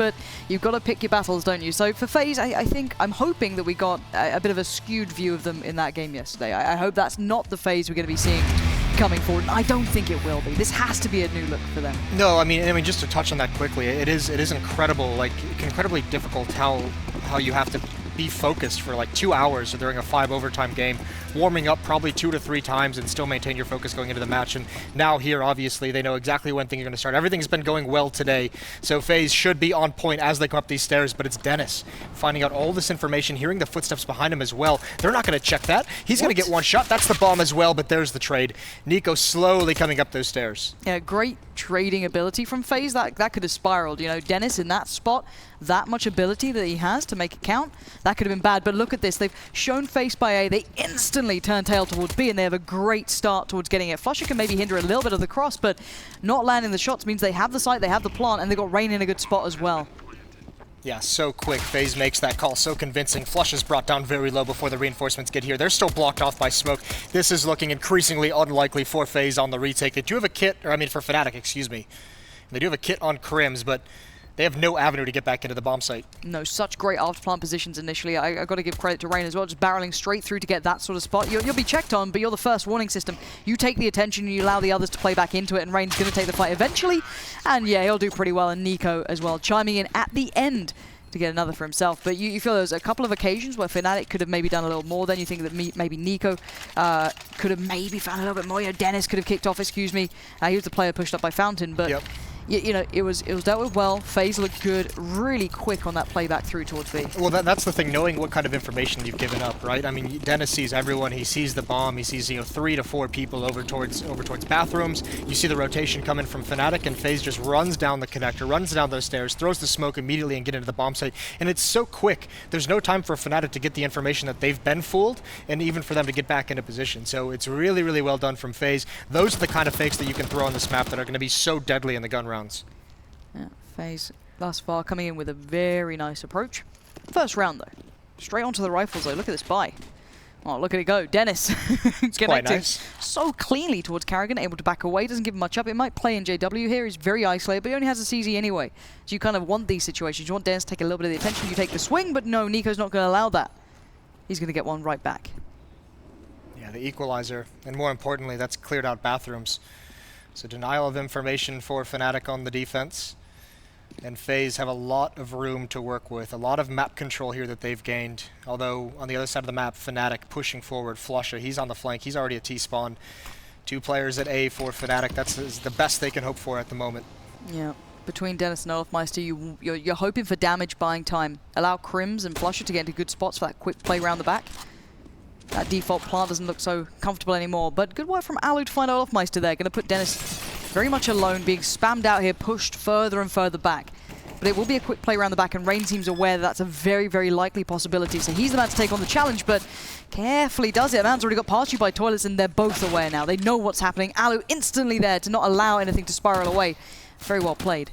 but you've got to pick your battles, don't you? So for FaZe, I'm hoping that we got a bit of a skewed view of them in that game yesterday. I hope that's not the FaZe we're going to be seeing coming forward. I don't think it will be. This has to be a new look for them. No, I mean, just to touch on that quickly, it is incredible, like incredibly difficult how you have to be focused for like 2 hours during a 5 overtime game, warming up probably 2 to 3 times and still maintain your focus going into the match. And now here, obviously, they know exactly when things are going to start. Everything's been going well today, so FaZe should be on point as they come up these stairs, but it's Dennis finding out all this information, hearing the footsteps behind him as well. They're not going to check that. He's going to get one shot. That's the bomb as well, but there's the trade. NiKo slowly coming up those stairs. Yeah, great trading ability from FaZe. That could have spiraled. You know, Dennis in that spot, that much ability that he has to make it count, that could have been bad. But look at this. They've shown face by A. They instantly turn tail towards B, and they have a great start towards getting it. flusha can maybe hinder a little bit of the cross, but not landing the shots means they have the site, they have the plant, and they got Rain in a good spot as well. Yeah, so quick. FaZe makes that call so convincing. flusha is brought down very low before the reinforcements get here. They're still blocked off by smoke. This is looking increasingly unlikely for FaZe on the retake. They do have a kit, or I mean for fnatic, excuse me. They do have a kit on Crims, but they have no avenue to get back into the bomb site. No, such great after plant positions initially. I got to give credit to Rain as well, just barreling straight through to get that sort of spot. You'll be checked on, but you're the first warning system. You take the attention, you allow the others to play back into it, and Rain's going to take the fight eventually. And yeah, he'll do pretty well, and NiKo as well, chiming in at the end to get another for himself. But you feel there's a couple of occasions where fnatic could have maybe done a little more. Then you think that maybe NiKo could have maybe found a little bit more. Dennis could have kicked off, excuse me. He was the player pushed up by Fountain, but yep. You know, it was dealt with well. FaZe looked good, really quick on that playback through towards B. Well, that's the thing, knowing what kind of information you've given up, right? I mean, Dennis sees everyone. He sees the bomb. He sees 3 to 4 people over towards bathrooms. You see the rotation coming from fnatic, and FaZe just runs down the connector, runs down those stairs, throws the smoke immediately, and get into the bomb site. And it's so quick. There's no time for fnatic to get the information that they've been fooled, and even for them to get back into position. So it's really, really well done from FaZe. Those are the kind of fakes that you can throw on this map that are going to be so deadly in the gun rounds. Yeah, FaZe thus far coming in with a very nice approach. First round though. Straight onto the rifles though. Look at this buy. Oh, look at it go. Dennis connecting nice. So cleanly towards Karrigan, able to back away, doesn't give him much up. It might play in JW here. He's very isolated, but he only has a CZ anyway. So you kind of want these situations. You want Dennis to take a little bit of the attention. You take the swing, but no, NiKo's not going to allow that. He's going to get one right back. Yeah, the equalizer. And more importantly, that's cleared out bathrooms. So denial of information for fnatic on the defense. And FaZe have a lot of room to work with, a lot of map control here that they've gained. Although on the other side of the map, fnatic pushing forward. flusha, he's on the flank, he's already a T-spawn. 2 players at A for fnatic, that's the best they can hope for at the moment. Yeah, between Dennis and Olofmeister, you're hoping for damage buying time. Allow Crims and flusha to get into good spots for that quick play around the back. That default plant doesn't look so comfortable anymore, but good work from Alu to find Olofmeister there. Going to put Dennis very much alone, being spammed out here, pushed further and further back. But it will be a quick play around the back, and Rain seems aware that that's a very, very likely possibility. So he's the man to take on the challenge, but carefully does it. Man's already got past you by toilets, and they're both aware now. They know what's happening. Alu instantly there to not allow anything to spiral away. Very well played.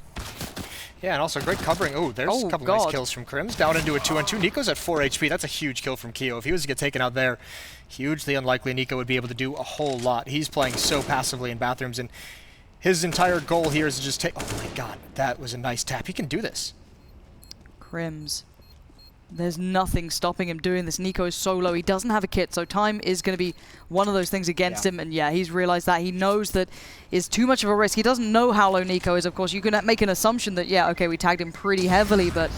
Yeah, and also great covering. Oh, there's a couple nice kills from Crims. Down into a 2-on-2. NiKo's at 4 HP. That's a huge kill from Keo. If he was to get taken out there, hugely unlikely NiKo would be able to do a whole lot. He's playing so passively in bathrooms, and his entire goal here is to just take... Oh my god, that was a nice tap. He can do this. Crims. There's nothing stopping him doing this. NiKo is so low. He doesn't have a kit, so time is going to be one of those things against him. And yeah, he's realized that. He knows that is too much of a risk. He doesn't know how low NiKo is, of course. You can make an assumption that, yeah, okay, we tagged him pretty heavily, but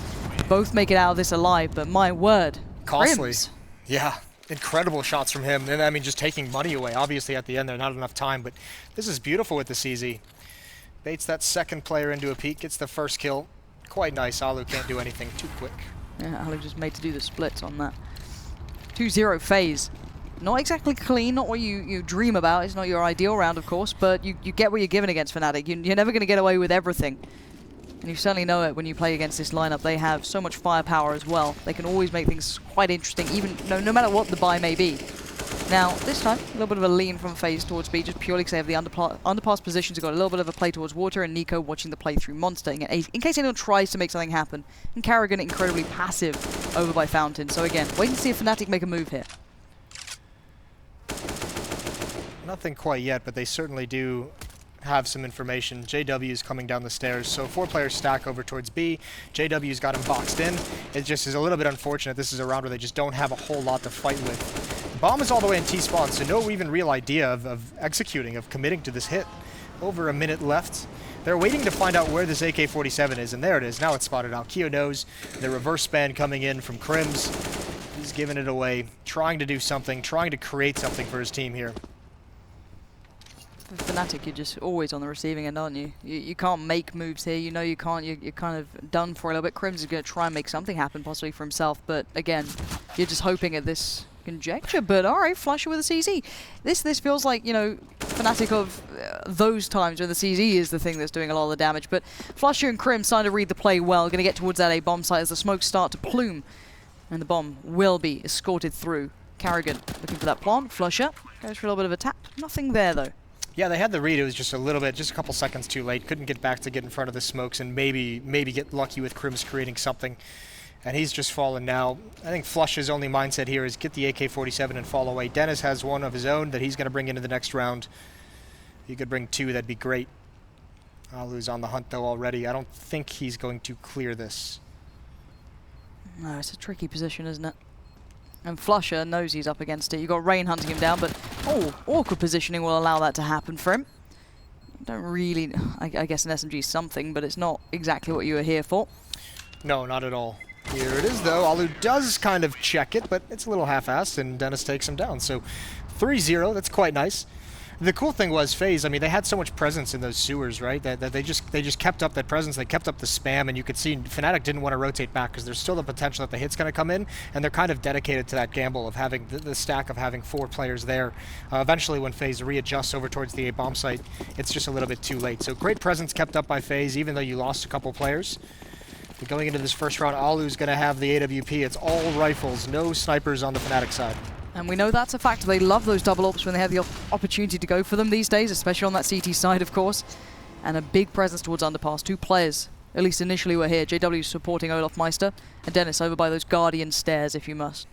both make it out of this alive. But my word, costly. Crims. Yeah, incredible shots from him. And I mean, just taking money away. Obviously, at the end, there's not enough time, but this is beautiful with the CZ. Baits that second player into a peek, gets the first kill. Quite nice. Alu can't do anything too quick. Yeah, Alu just made to do the splits on that. 2-0 FaZe. Not exactly clean, not what you dream about. It's not your ideal round, of course, but you get what you're given against fnatic. You're never going to get away with everything. And you certainly know it when you play against this lineup. They have so much firepower as well. They can always make things quite interesting, even no matter what the buy may be. Now, this time, a little bit of a lean from FaZe towards B, just purely because they have the underpass positions. They've got a little bit of a play towards water, and NiKo watching the play through Monster, in case anyone tries to make something happen. And Karrigan incredibly passive over by Fountain. So again, wait and see if fnatic make a move here. Nothing quite yet, but they certainly do have some information. JW is coming down the stairs, so 4-player stack over towards B. JW's got him boxed in. It just is a little bit unfortunate. This is a round where they just don't have a whole lot to fight with. Bomb is all the way in T-spawn, so no even real idea of executing, of committing to this hit. Over a minute left. They're waiting to find out where this AK-47 is, and there it is. Now it's spotted out. Keo knows. The reverse span coming in from Crims. He's giving it away, trying to do something, trying to create something for his team here. fnatic, you're just always on the receiving end, aren't you? You can't make moves here. You know you can't. You're kind of done for a little bit. Crims is going to try and make something happen, possibly for himself. But again, you're just hoping at this conjecture. But all right, Flusher with a CZ. This feels like, you know, fnatic of those times when the CZ is the thing that's doing a lot of the damage. But Flusher and Crims starting to read the play well. Going to get towards that A bomb site as the smokes start to plume, and the bomb will be escorted through. Carrigan looking for that plant. Flusher goes for a little bit of a tap. Nothing there though. Yeah, they had the read. It was just a little bit, just a couple seconds too late. Couldn't get back to get in front of the smokes and maybe get lucky with Crims creating something. And he's just fallen now. I think Flush's only mindset here is get the AK-47 and fall away. Dennis has one of his own that he's going to bring into the next round. If he could bring 2, that'd be great. Alu's on the hunt though already. I don't think he's going to clear this. No, it's a tricky position, isn't it? And Flusher knows he's up against it. You've got Rain hunting him down, but awkward positioning will allow that to happen for him. Don't really, I guess an SMG is something, but it's not exactly what you were here for. No, not at all. Here it is though. Alu does kind of check it, but it's a little half-assed, and Dennis takes him down. So 3-0, that's quite nice. The cool thing was Faze, I mean, they had so much presence in those sewers, right? That they just kept up that presence, they kept up the spam, and you could see fnatic didn't want to rotate back because there's still the potential that the hit's going to come in, and they're kind of dedicated to that gamble of having the stack of having 4 players there. Eventually, when Faze readjusts over towards the A bomb site, it's just a little bit too late. So great presence kept up by Faze, even though you lost a couple players. But going into this first round, Alu's going to have the AWP. It's all rifles, no snipers on the fnatic side. And we know that's a fact. They love those double ops when they have the opportunity to go for them these days, especially on that CT side, of course. And a big presence towards Underpass. 2 players, at least initially, were here. JW supporting Olaf Meister, and Dennis over by those Guardian stairs, if you must.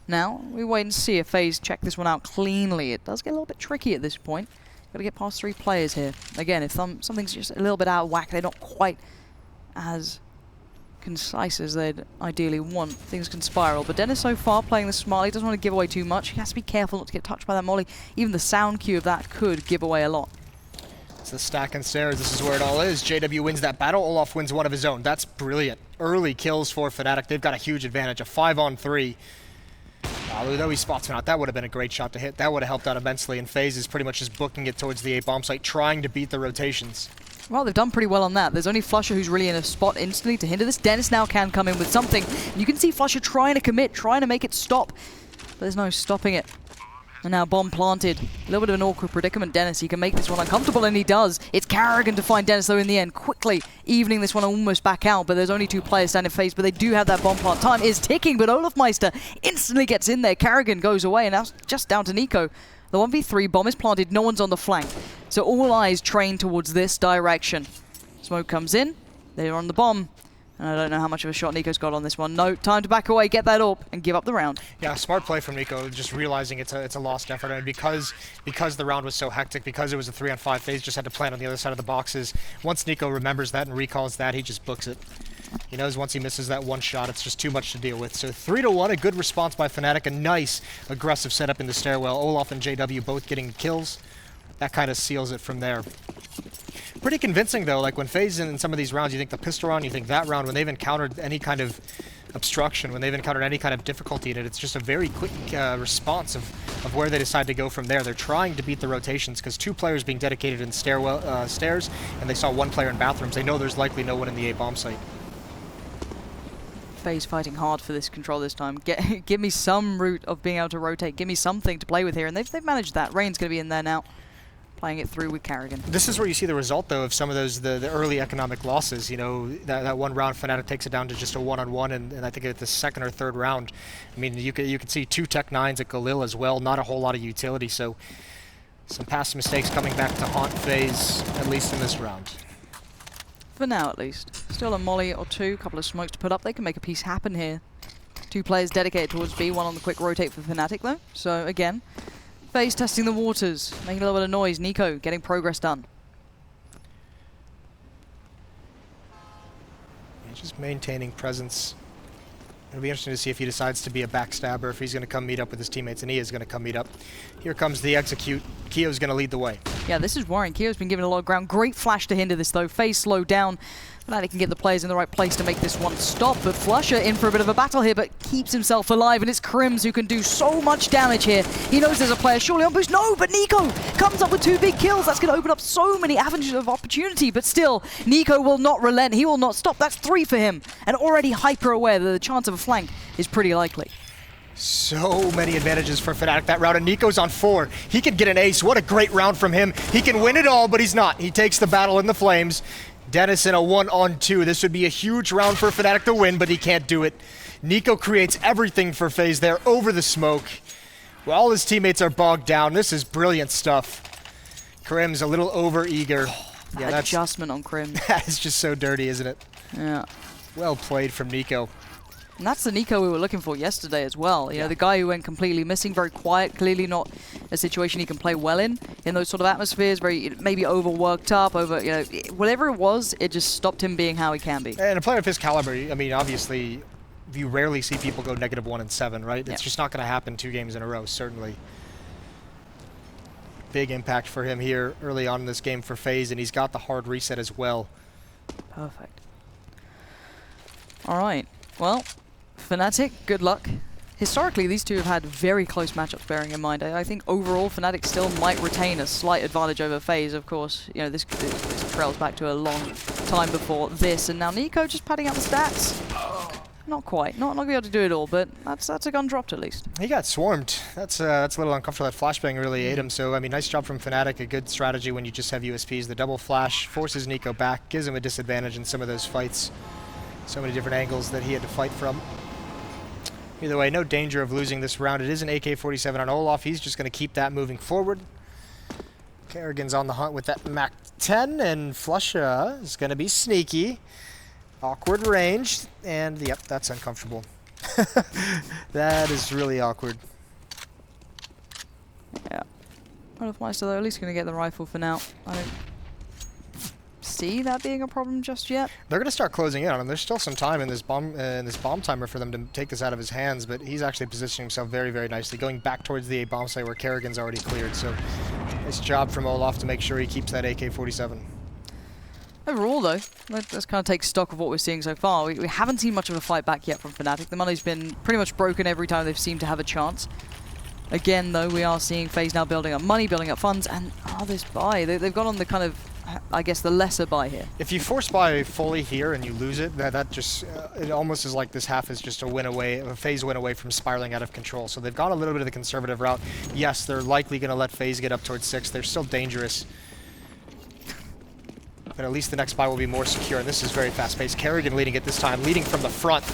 Now, we wait and see if Faze check this one out cleanly. It does get a little bit tricky at this point. Got to get past 3 players here. Again, if something's just a little bit out of whack, they're not quite as concise as they'd ideally want, things can spiral. But Dennis so far playing the smart. He doesn't want to give away too much. He has to be careful not to get touched by that molly. Even the sound cue of that could give away a lot. It's the stack and stairs. This is where it all is. JW wins that battle. Olaf wins one of his own. That's brilliant. Early kills for fnatic. They've got a huge advantage. A 5-on-3. Alu, though he spots him out, that would have been a great shot to hit. That would have helped out immensely. And Faze is pretty much just booking it towards the A bomb site, trying to beat the rotations. Well, they've done pretty well on that. There's only Flusher who's really in a spot instantly to hinder this. Dennis now can come in with something. And you can see Flusher trying to commit, trying to make it stop. But there's no stopping it. And now bomb planted. A little bit of an awkward predicament. Dennis, he can make this one uncomfortable, and he does. It's Carrigan to find Dennis, though, in the end. Quickly evening this one almost back out, but there's only 2 players standing face, but they do have that bomb plant. Time is ticking, but Olaf Meister instantly gets in there. Carrigan goes away, and now it's just down to Nico. The 1v3 bomb is planted, no one's on the flank. So all eyes train towards this direction. Smoke comes in, they're on the bomb. And I don't know how much of a shot Nico's got on this one. No, time to back away, get that up, and give up the round. Yeah, smart play from Nico, just realizing it's a lost effort. And because the round was so hectic, because it was a 3-on-5, Faze just had to plant on the other side of the boxes. Once Nico remembers that and recalls that, he just books it. He knows once he misses that one shot, it's just too much to deal with. So 3-1, a good response by fnatic, a nice aggressive setup in the stairwell. Olaf and JW both getting kills. That kind of seals it from there. Pretty convincing though, like when Faze in some of these rounds, you think the pistol round, you think that round, when they've encountered any kind of obstruction, when they've encountered any kind of difficulty in it, it's just a very quick response of where they decide to go from there. They're trying to beat the rotations because 2 players being dedicated in stairs, and they saw 1 player in bathrooms. They know there's likely no one in the A bomb site. Faze fighting hard for this control this time. Give me some route of being able to rotate. Give me something to play with here, and they've managed that. Rain's going to be in there now, playing it through with Carrigan. This is where you see the result, though, of some of those the early economic losses. You know, that one round, fnatic takes it down to just a 1-on-1, and I think at the 2nd or 3rd round, I mean, you could see 2 Tech 9s at Galil as well. Not a whole lot of utility, so some past mistakes coming back to haunt Faze, at least in this round. For now, at least. Still a molly or 2, a couple of smokes to put up. They can make a piece happen here. 2 players dedicated towards B, 1 on the quick rotate for fnatic, though. So, again, Faze testing the waters, making a little bit of noise. Nico getting progress done. Just maintaining presence. It'll be interesting to see if he decides to be a backstabber, if he's going to come meet up with his teammates, and he is going to come meet up. Here comes the execute. Kio's going to lead the way. Yeah, this is worrying. Kio's been given a lot of ground. Great flash to hinder this, though. Faze slowed down. fnatic can get the players in the right place to make this one stop, but flusha in for a bit of a battle here, but keeps himself alive, and it's Crims who can do so much damage here. He knows there's a player surely on boost. No, but Nico comes up with 2 big kills. That's going to open up so many avenues of opportunity, but still, Nico will not relent. He will not stop. That's 3 for him, and already hyper aware that the chance of a flank is pretty likely. So many advantages for fnatic that round, and Nico's on 4. He could get an ace. What a great round from him. He can win it all, but he's not. He takes the battle in the flames. Dennis in a 1-on-2. This would be a huge round for fnatic to win, but he can't do it. Nico creates everything for Faze there over the smoke. Well, all his teammates are bogged down. This is brilliant stuff. Crims a little over-eager. Yeah, that adjustment on Crims. That is just so dirty, isn't it? Yeah. Well played from Nico. And that's the Nico we were looking for yesterday as well. You know, the guy who went completely missing, very quiet, clearly not a situation he can play well in those sort of atmospheres, very maybe overworked up, you know, whatever it was, it just stopped him being how he can be. And a player of his caliber, I mean, obviously, you rarely see people go -1 and 7, right? It's just not going to happen 2 games in a row, certainly. Big impact for him here early on in this game for Faze, and he's got the hard reset as well. Perfect. All right, well, fnatic, good luck. Historically, these two have had very close matchups, bearing in mind. I think overall, fnatic still might retain a slight advantage over Faze. Of course, you know, this trails back to a long time before this, and now Nico just padding out the stats. Not quite. Not going to be able to do it all, but that's a gun dropped at least. He got swarmed. That's a little uncomfortable. That flashbang really ate him. So, I mean, nice job from fnatic. A good strategy when you just have USPs. The double flash forces Nico back, gives him a disadvantage in some of those fights. So many different angles that he had to fight from. Either way, no danger of losing this round. It is an AK-47 on Olaf. He's just going to keep that moving forward. Kerrigan's on the hunt with that MAC-10, and flusha is going to be sneaky. Awkward range, and yep, that's uncomfortable. That is really awkward. Yeah. Olafmeister, though, at least going to get the rifle for now. I don't see that being a problem just yet. They're going to start closing in on him. There's still some time in this bomb timer for them to take this out of his hands, but he's actually positioning himself very, very nicely, going back towards the A bomb site where Kerrigan's already cleared. So nice job from Olaf to make sure he keeps that AK-47. Overall, though, let's kind of take stock of what we're seeing so far. We haven't seen much of a fight back yet from fnatic. The money's been pretty much broken every time they've seemed to have a chance. Again, though, we are seeing Faze now building up money, building up funds, and this buy. They've got on the kind of, I guess, the lesser buy here. If you force buy fully here and you lose it, that just, it almost is like this half is just a win away, a Faze win away from spiraling out of control. So they've gone a little bit of the conservative route. Yes, they're likely going to let Faze get up towards 6. They're still dangerous. But at least the next buy will be more secure, and this is very fast-paced. Kerrigan leading it this time, leading from the front.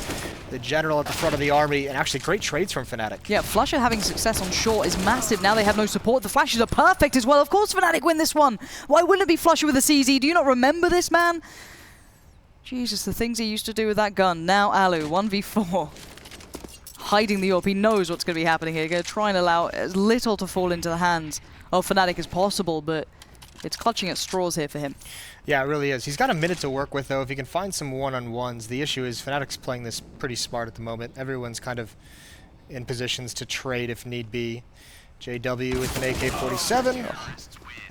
The general at the front of the army, and actually great trades from fnatic. Yeah, flusha having success on short is massive. Now they have no support. The flashes are perfect as well. Of course fnatic win this one. Why wouldn't it be flusha with a CZ? Do you not remember this, man? Jesus, the things he used to do with that gun. Now Alu, 1v4. Hiding the AWP. He knows what's going to be happening here. Going to try and allow as little to fall into the hands of fnatic as possible, but it's clutching at straws here for him. Yeah, it really is. He's got a minute to work with, though. If he can find some one-on-ones. The issue is fnatic's playing this pretty smart at the moment. Everyone's kind of in positions to trade if need be. JW with an AK-47.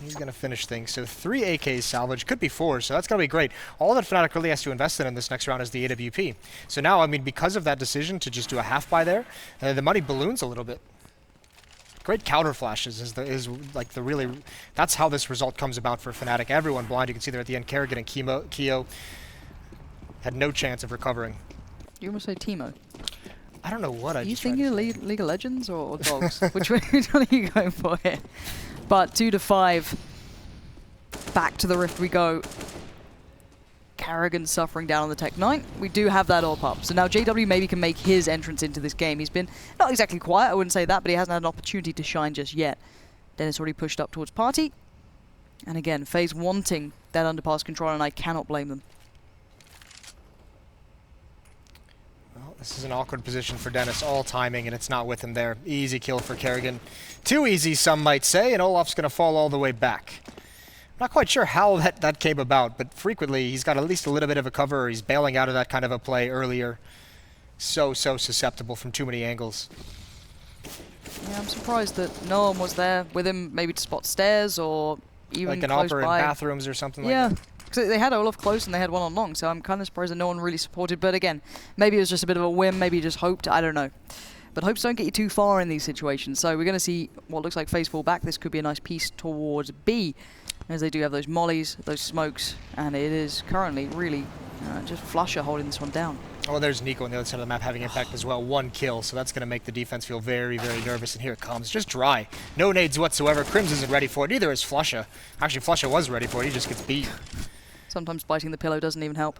He's going to finish things. So 3 AKs salvage. Could be 4, so that's going to be great. All that fnatic really has to invest in this next round is the AWP. So now, I mean, because of that decision to just do a half buy there, the money balloons a little bit. Great counter flashes is like the really, that's how this result comes about for fnatic. Everyone blind. You can see there at the end, Kerrigan and Kio had no chance of recovering. You almost say Teemo. I don't know what I just tried to say. Are you thinking League of Legends or dogs? which one are you going for here? But 2-5. Back to the rift we go. Kerrigan suffering down on the Tech 9. We do have that AWP up. So now JW maybe can make his entrance into this game. He's been not exactly quiet, I wouldn't say that, but he hasn't had an opportunity to shine just yet. Dennis already pushed up towards Party. And again, Faze wanting that underpass control, and I cannot blame them. Well, this is an awkward position for Dennis. All timing, and it's not with him there. Easy kill for Kerrigan. Too easy, some might say, and Olaf's going to fall all the way back. Not quite sure how that came about, but frequently he's got at least a little bit of a cover, or he's bailing out of that kind of a play earlier. So susceptible from too many angles. Yeah, I'm surprised that no one was there with him, maybe to spot stairs or even like an close opera in by. bathrooms or something like Yeah, that. because they had Olaf close and they had one on long, so I'm kind of surprised that no one really supported. But again, maybe it was just a bit of a whim, maybe he just hoped, I don't know. But hopes don't get you too far in these situations, so we're going to see what looks like Faze fall back. This could be a nice piece towards B, as they do have those mollies, those smokes, and it is currently really just flusher holding this one down. Oh, there's Nico on the other side of the map having impact as well. 1 kill, so that's going to make the defense feel very, very nervous. And here it comes, just dry. No nades whatsoever. Crims isn't ready for it. Neither is Flusha. Actually, Flusha was ready for it. He just gets beat. Sometimes biting the pillow doesn't even help.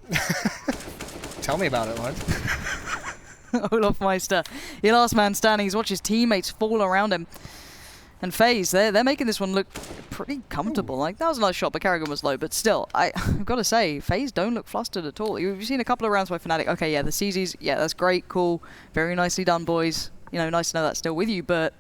Tell me about it, Lord. Olaf Meister, your last man standing. He's watched his teammates fall around him. And Faze, they're making this one look pretty comfortable. Like, that was a nice shot, but Kerrigan was low. But still, I've got to say, Faze don't look flustered at all. You've seen a couple of rounds by fnatic. Okay, yeah, the CZs, yeah, that's great, cool. Very nicely done, boys. You know, nice to know that's still with you, but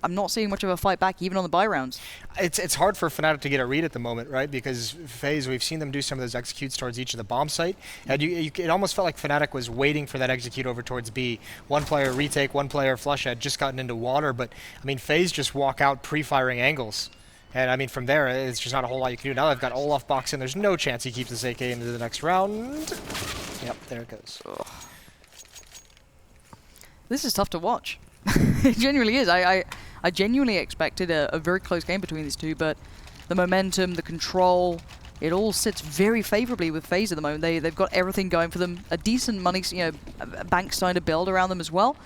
I'm not seeing much of a fight back, even on the buy rounds. It's hard for fnatic to get a read at the moment, right? Because Faze, we've seen them do some of those executes towards each of the bomb site, and it almost felt like fnatic was waiting for that execute over towards B. One player retake, one player flush had just gotten into water, but I mean, Faze just walk out pre-firing angles. And I mean, from there, it's just not a whole lot you can do. Now they've got Olaf box in. There's no chance he keeps this AK into the next round. Yep, there it goes. Ugh. This is tough to watch. It genuinely is. I genuinely expected a very close game between these two, but the momentum, the control, it all sits very favorably with Faze at the moment. They've got everything going for them. A decent money, bank starting to build around them as well.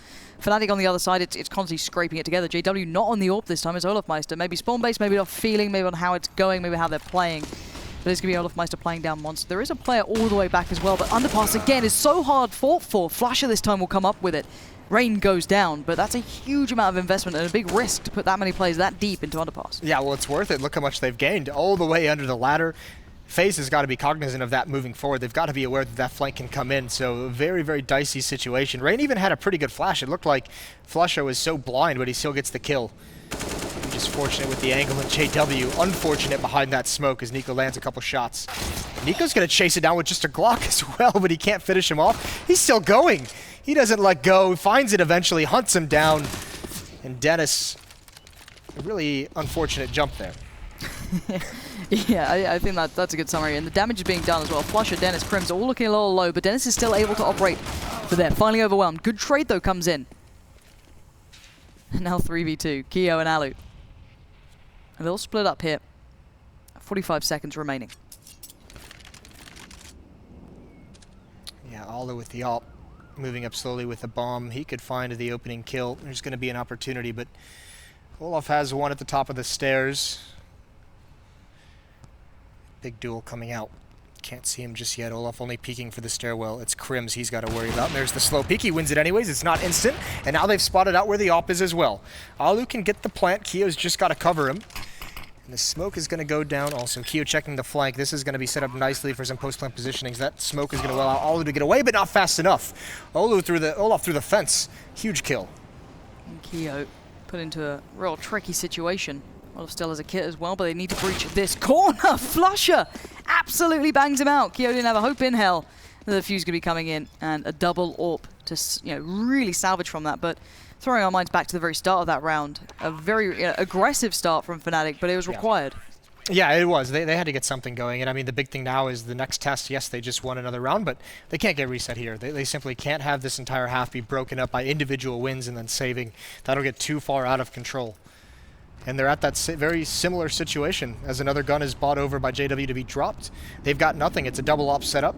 fnatic on the other side, it's constantly scraping it together. JW not on the AWP this time, it's Olaf Meister. Maybe spawn base, maybe not feeling, maybe on how it's going, maybe how they're playing. But it's going to be Olaf Meister playing down once. There is a player all the way back as well, but Underpass again is so hard fought for. Flasher this time will come up with it. Rain goes down, but that's a huge amount of investment and a big risk to put that many players that deep into Underpass. Yeah, well, it's worth it. Look how much they've gained all the way under the ladder. Faze has got to be cognizant of that moving forward. They've got to be aware that that flank can come in, so a very, very dicey situation. Rain even had a pretty good flash. It looked like Flusha was so blind, but he still gets the kill. Just fortunate with the angle, and JW unfortunate behind that smoke as Nico lands a couple shots. Nico's going to chase it down with just a Glock as well, but he can't finish him off. He's still going. He doesn't let go, finds it eventually, hunts him down. And Dennis, a really unfortunate jump there. Yeah, I think that's a good summary. And the damage is being done as well. Flusher, Dennis, Crims all looking a little low, but Dennis is still able to operate. But they're finally overwhelmed. Good trade, though, comes in. And now 3v2, Keo and Alu. And they'll split up here. 45 seconds remaining. Yeah, Alu with the AWP. Moving up slowly with the bomb. He could find the opening kill. There's going to be an opportunity, but Olaf has one at the top of the stairs. Big duel coming out. Can't see him just yet. Olaf only peeking for the stairwell. It's Crims he's got to worry about. And there's the slow peek. He wins it anyways. It's not instant. And now they've spotted out where the AWP is as well. Alu can get the plant. Keo's just got to cover him. And the smoke is going to go down also. Keo checking the flank. This is going to be set up nicely for some post-plant positionings. That smoke is going to allow Alu to get away, but not fast enough. Olaf through the fence. Huge kill. And Keo put into a real tricky situation. Olaf still has a kit as well, but they need to breach this corner. Flusher absolutely bangs him out. Keo didn't have a hope in hell that the fuse going to be coming in, and a double AWP to really salvage from that. But throwing our minds back to the very start of that round, a very aggressive start from fnatic, but it was required. Yeah, it was. They had to get something going, and I mean the big thing now is the next test. Yes, they just won another round, but they can't get reset here. They simply can't have this entire half be broken up by individual wins and then saving. That'll get too far out of control. And they're at that very similar situation as another gun is bought over by JW to be dropped. They've got nothing. It's a double AWP setup.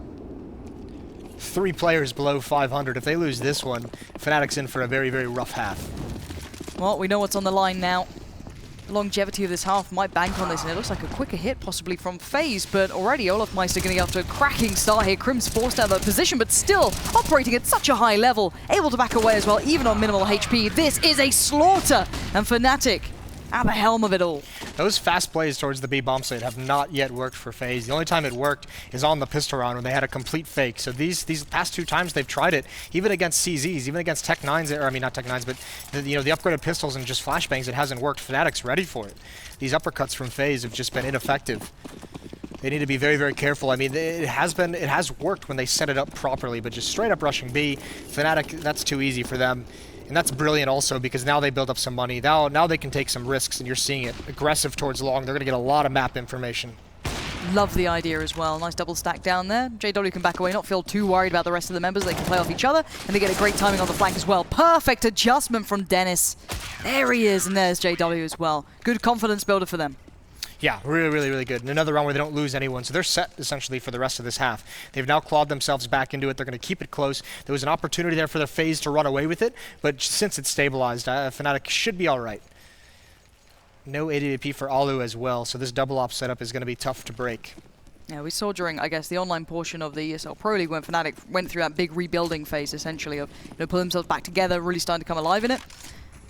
3 players below 500. If they lose this one, fnatic's in for a very, very rough half. Well, we know what's on the line now. The longevity of this half might bank on this, and it looks like a quicker hit possibly from Faze, but already Olaf Meister going to get off to a cracking start here. Crims forced out of that position, but still operating at such a high level, able to back away as well, even on minimal HP. This is a slaughter, and fnatic at the helm of it all. Those fast plays towards the B bomb site have not yet worked for FaZe. The only time it worked is on the pistol round when they had a complete fake. So these past 2 times they've tried it, even against CZs, even against Tech 9s, or I mean not Tech 9s, but the upgraded pistols and just flashbangs, it hasn't worked. fnatic's ready for it. These uppercuts from FaZe have just been ineffective. They need to be very, very careful. I mean, it has worked when they set it up properly, but just straight up rushing B, fnatic, that's too easy for them. And that's brilliant also because now they build up some money. Now they can take some risks, and you're seeing it. Aggressive towards long. They're going to get a lot of map information. Love the idea as well. Nice double stack down there. JW can back away, not feel too worried about the rest of the members. They can play off each other, and they get a great timing on the flank as well. Perfect adjustment from Dennis. There he is, and there's JW as well. Good confidence builder for them. Yeah, really, really, really good. And another round where they don't lose anyone, so they're set essentially for the rest of this half. They've now clawed themselves back into it. They're going to keep it close. There was an opportunity there for their FaZe to run away with it, but since it's stabilized, fnatic should be all right. No AWP for Alu as well, so this double op setup is going to be tough to break. Yeah, we saw during, I guess, the online portion of the ESL Pro League when fnatic went through that big rebuilding phase, essentially, of pull themselves back together, really starting to come alive in it.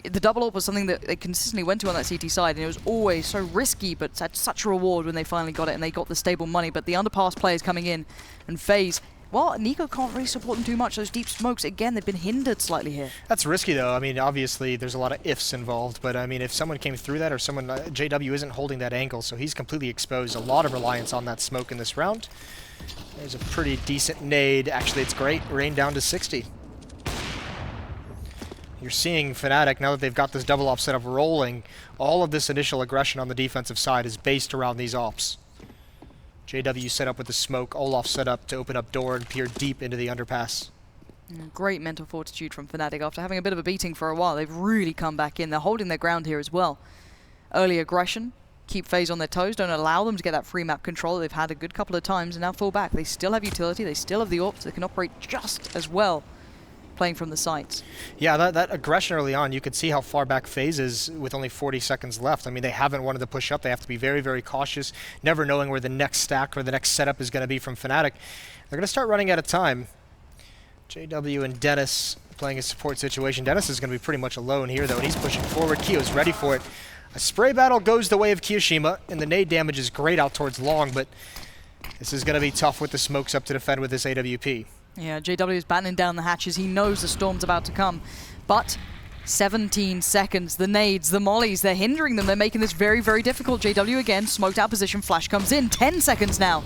The double up was something that they consistently went to on that CT side, and it was always so risky, but had such a reward when they finally got it and they got the stable money. But the underpass players coming in, and FaZe, well, Nico can't really support them too much. Those deep smokes, again, they've been hindered slightly here. That's risky, though. I mean, obviously, there's a lot of ifs involved, but I mean, if someone came through that or someone, JW isn't holding that angle, so he's completely exposed. A lot of reliance on that smoke in this round. There's a pretty decent nade. Actually, it's great. Rain down to 60. You're seeing fnatic, now that they've got this double op setup rolling, all of this initial aggression on the defensive side is based around these ops. JW set up with the smoke, Olaf set up to open up door and peer deep into the underpass. Great mental fortitude from fnatic. After having a bit of a beating for a while, they've really come back in. They're holding their ground here as well. Early aggression, keep FaZe on their toes, don't allow them to get that free map control that they've had a good couple of times, and now fall back. They still have utility, they still have the ops, they can operate just as well playing from the sides. Yeah, that aggression early on, you could see how far back FaZe is with only 40 seconds left. I mean, they haven't wanted to push up. They have to be very, very cautious, never knowing where the next stack or the next setup is going to be from fnatic. They're going to start running out of time. JW and Dennis playing a support situation. Dennis is going to be pretty much alone here, though, and he's pushing forward. Kiyo's ready for it. A spray battle goes the way of Kiyoshima, and the nade damage is great out towards long, but this is going to be tough with the smokes up to defend with this AWP. Yeah, JW is battening down the hatches. He knows the storm's about to come. But 17 seconds, the nades, the mollies, they're hindering them. They're making this very, very difficult. JW again, smoked out position, flash comes in. 10 seconds now.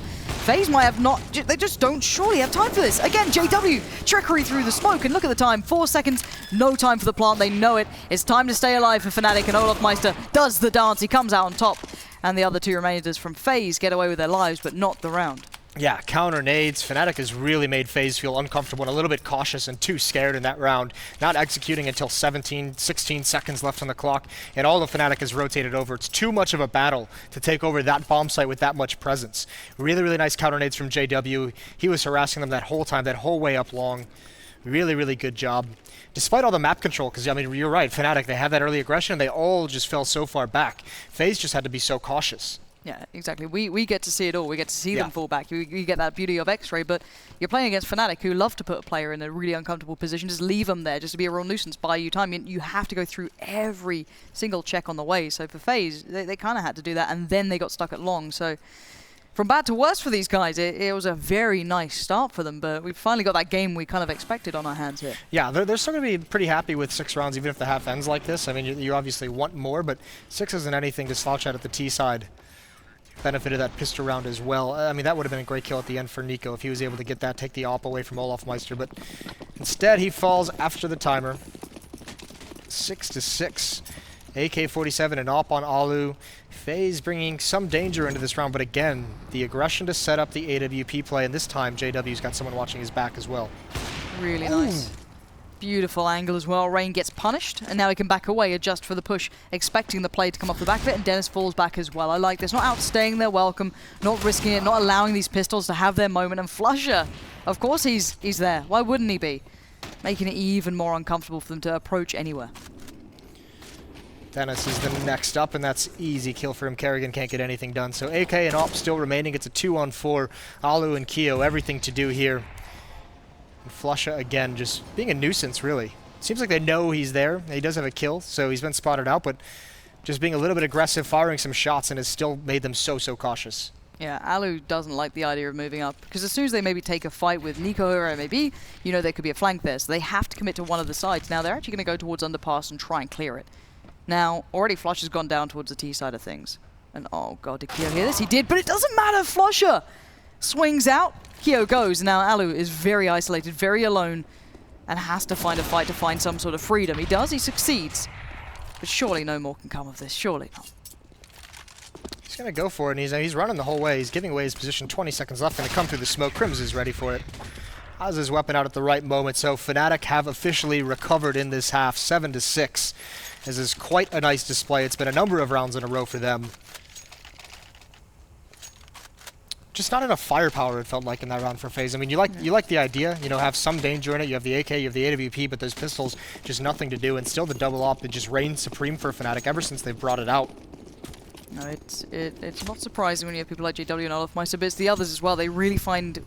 FaZe might have not, they just don't surely have time for this. Again, JW, trickery through the smoke, and look at the time, 4 seconds, no time for the plant, they know it. It's time to stay alive for fnatic, and Olaf Meister does the dance, he comes out on top. And the other two remainders from FaZe get away with their lives, but not the round. Yeah, counter nades. fnatic has really made FaZe feel uncomfortable and a little bit cautious and too scared in that round. Not executing until 16 seconds left on the clock, and all of fnatic has rotated over. It's too much of a battle to take over that bomb site with that much presence. Really, really nice counter nades from JW. He was harassing them that whole time, that whole way up long. Really, really good job. Despite all the map control, because, I mean, you're right, fnatic, they have that early aggression, and they all just fell so far back. FaZe just had to be so cautious. Yeah, exactly. We get to see it all. We get to see them fall back. You get that beauty of X-Ray, but you're playing against fnatic, who love to put a player in a really uncomfortable position, just leave them there, just to be a real nuisance, buy you time. You have to go through every single check on the way. So for FaZe, they kind of had to do that, and then they got stuck at long. So from bad to worse for these guys, it was a very nice start for them, but we've finally got that game we kind of expected on our hands here. Yeah, they're still going to be pretty happy with 6 rounds, even if the half ends like this. I mean, you obviously want more, but 6 isn't anything to slouch at the T side. Benefited that pistol round as well. I mean, that would have been a great kill at the end for Nico if he was able to get that, take the op away from Olaf Meister, but instead he falls after the timer. 6-6. AK-47 and op on Alu. FaZe bringing some danger into this round, but again, the aggression to set up the AWP play, and this time JW's got someone watching his back as well. Really nice. Beautiful angle as well. Rain gets punished, and now he can back away, adjust for the push, expecting the play to come off the back of it, and Dennis falls back as well. I like this. Not outstaying their welcome, not risking it, not allowing these pistols to have their moment. And Flusher, of course he's there. Why wouldn't he be? Making it even more uncomfortable for them to approach anywhere. Dennis is the next up, and that's easy kill for him. Kerrigan can't get anything done. So AK and Op still remaining. It's a 2-on-4. Alu and Kiyo, everything to do here. And Flusha, again, just being a nuisance, really. Seems like they know he's there. He does have a kill, so he's been spotted out, but just being a little bit aggressive, firing some shots, and has still made them so cautious. Yeah, Alu doesn't like the idea of moving up, because as soon as they maybe take a fight with Nico or MAB, you know there could be a flank there, so they have to commit to one of the sides. Now they're actually going to go towards Underpass and try and clear it. Now, already Flush has gone down towards the T side of things. And oh god, did Kyo hear this? He did, but it doesn't matter! Flusher swings out, Kyo goes. Now Alu is very isolated, very alone, and has to find a fight to find some sort of freedom. He does, he succeeds. But surely no more can come of this, surely not. He's going to go for it, and he's running the whole way. He's giving away his position, 20 seconds left, going to come through the smoke. Crims is ready for it. Has his weapon out at the right moment, so fnatic have officially recovered in this half, 7-6. This is quite a nice display. It's been a number of rounds in a row for them. Just not enough firepower, it felt like, in that round for FaZe. I mean, you like the idea, you know, have some danger in it. You have the AK, you have the AWP, but those pistols, just nothing to do. And still the double op that just reigns supreme for fnatic ever since they've brought it out. No, it's not surprising when you have people like JW and Olofmeister, but it's the others as well. They really find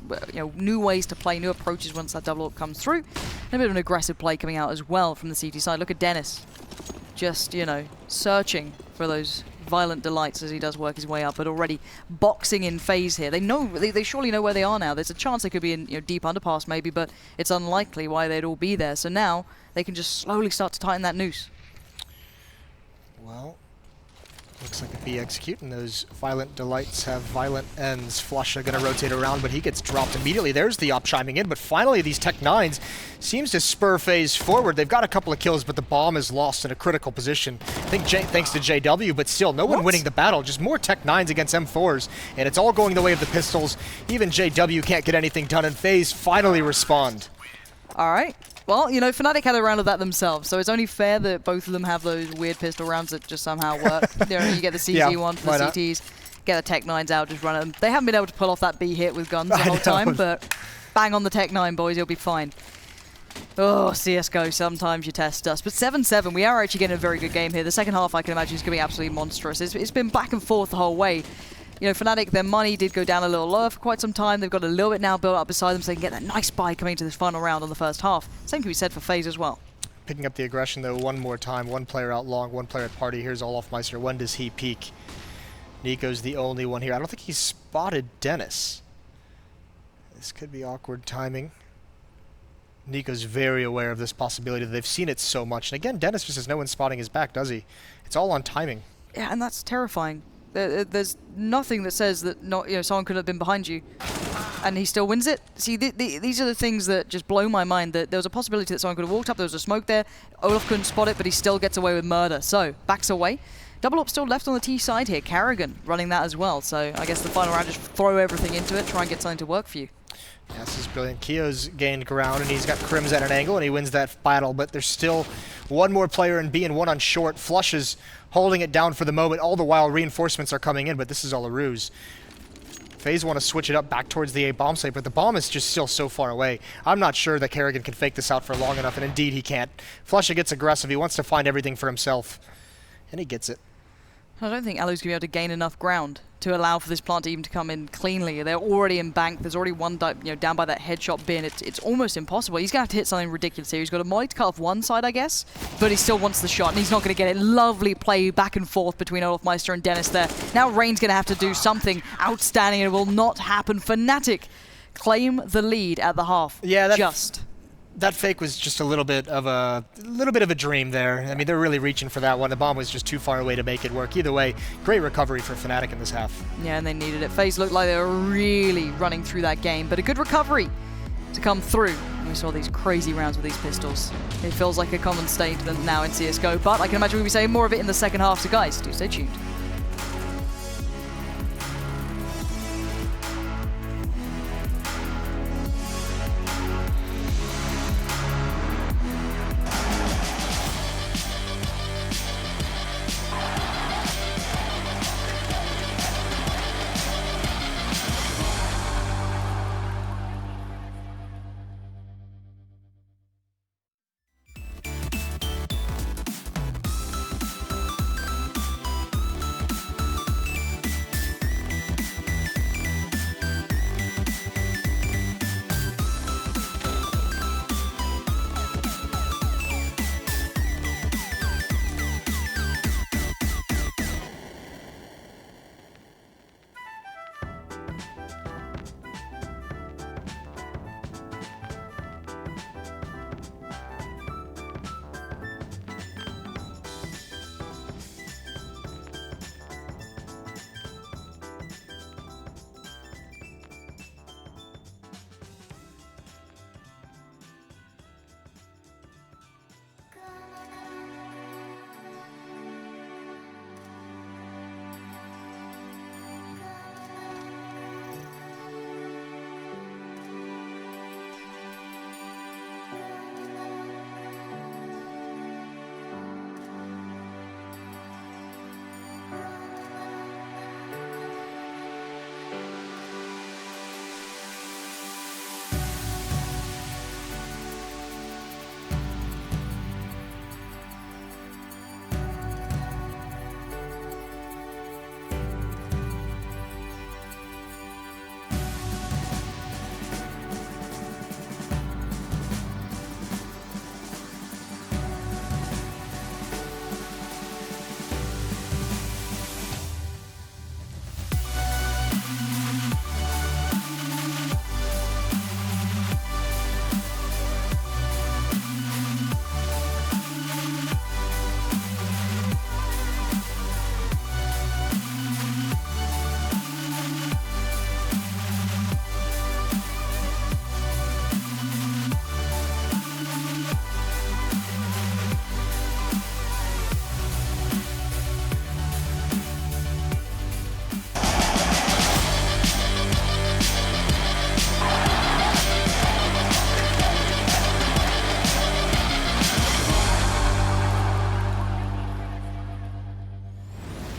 new ways to play, new approaches once that double up comes through. And a bit of an aggressive play coming out as well from the CT side. Look at Dennis, just, searching for those violent delights as he does work his way up, but already boxing in FaZe here. They surely know where they are now. There's a chance they could be in deep underpass maybe, but it's unlikely why they'd all be there. So now they can just slowly start to tighten that noose. Well, looks like a B execute, and those violent delights have violent ends. Flusha gonna rotate around, but he gets dropped immediately. There's the op chiming in, but finally these Tech 9s seems to spur FaZe forward. They've got a couple of kills, but the bomb is lost in a critical position. I think thanks to JW, but still, no one winning the battle. Just more Tech 9s against M4s, and it's all going the way of the pistols. Even JW can't get anything done, and FaZe finally respond. All right. Well, Fnatic had a round of that themselves, so it's only fair that both of them have those weird pistol rounds that just somehow work. You get the CZ one for the CTs, get the Tech 9s out, just run them. They haven't been able to pull off that B hit with guns the whole time, but bang on the Tech 9, boys, you'll be fine. Oh, CSGO, sometimes you test us. But 7-7, we are actually getting a very good game here. The second half, I can imagine, is going to be absolutely monstrous. It's been back and forth the whole way. Fnatic, their money did go down a little lower for quite some time. They've got a little bit now built up beside them so they can get that nice buy coming into this final round on the first half. Same can be said for FaZe as well. Picking up the aggression, though, one more time. One player out long, one player at party. Here's Olofmeister. When does he peak? Nico's the only one here. I don't think he's spotted Dennis. This could be awkward timing. Nico's very aware of this possibility. They've seen it so much. And again, Dennis just has no one spotting his back, does he? It's all on timing. Yeah, and that's terrifying. There's nothing that says that someone could have been behind you, and he still wins it. See, these are the things that just blow my mind. That there was a possibility that someone could have walked up. There was a smoke there. Olaf couldn't spot it, but he still gets away with murder. So backs away. Double up still left on the T side here. Carrigan running that as well. So I guess the final round, just throw everything into it, try and get something to work for you. Yeah, this is brilliant. Kyo's gained ground, and he's got Crims at an angle, and he wins that battle, but there's still one more player in B and one on short. Flush is holding it down for the moment. All the while, reinforcements are coming in, but this is all a ruse. FaZe want to switch it up back towards the A bomb site, but the bomb is just still so far away. I'm not sure that Carrigan can fake this out for long enough, and indeed he can't. Flusha gets aggressive. He wants to find everything for himself, and he gets it. I don't think Alu's going to be able to gain enough ground to allow for this plant to even to come in cleanly. They're already in bank. There's already one down by that headshot bin. It's almost impossible. He's going to have to hit something ridiculous here. He's got a molly to cut off one side, I guess, but he still wants the shot, and he's not going to get it. Lovely play back and forth between Olofmeister and Dennis there. Now Rain's going to have to do something outstanding. It will not happen. Fnatic claim the lead at the half. Yeah, that fake was just a little bit of a dream there. I mean, they're really reaching for that one. The bomb was just too far away to make it work. Either way, great recovery for Fnatic in this half. Yeah, and they needed it. FaZe looked like they were really running through that game, but a good recovery to come through. And we saw these crazy rounds with these pistols. It feels like a common state to them now in CSGO, but I can imagine we'll be saying more of it in the second half, so guys, do stay tuned.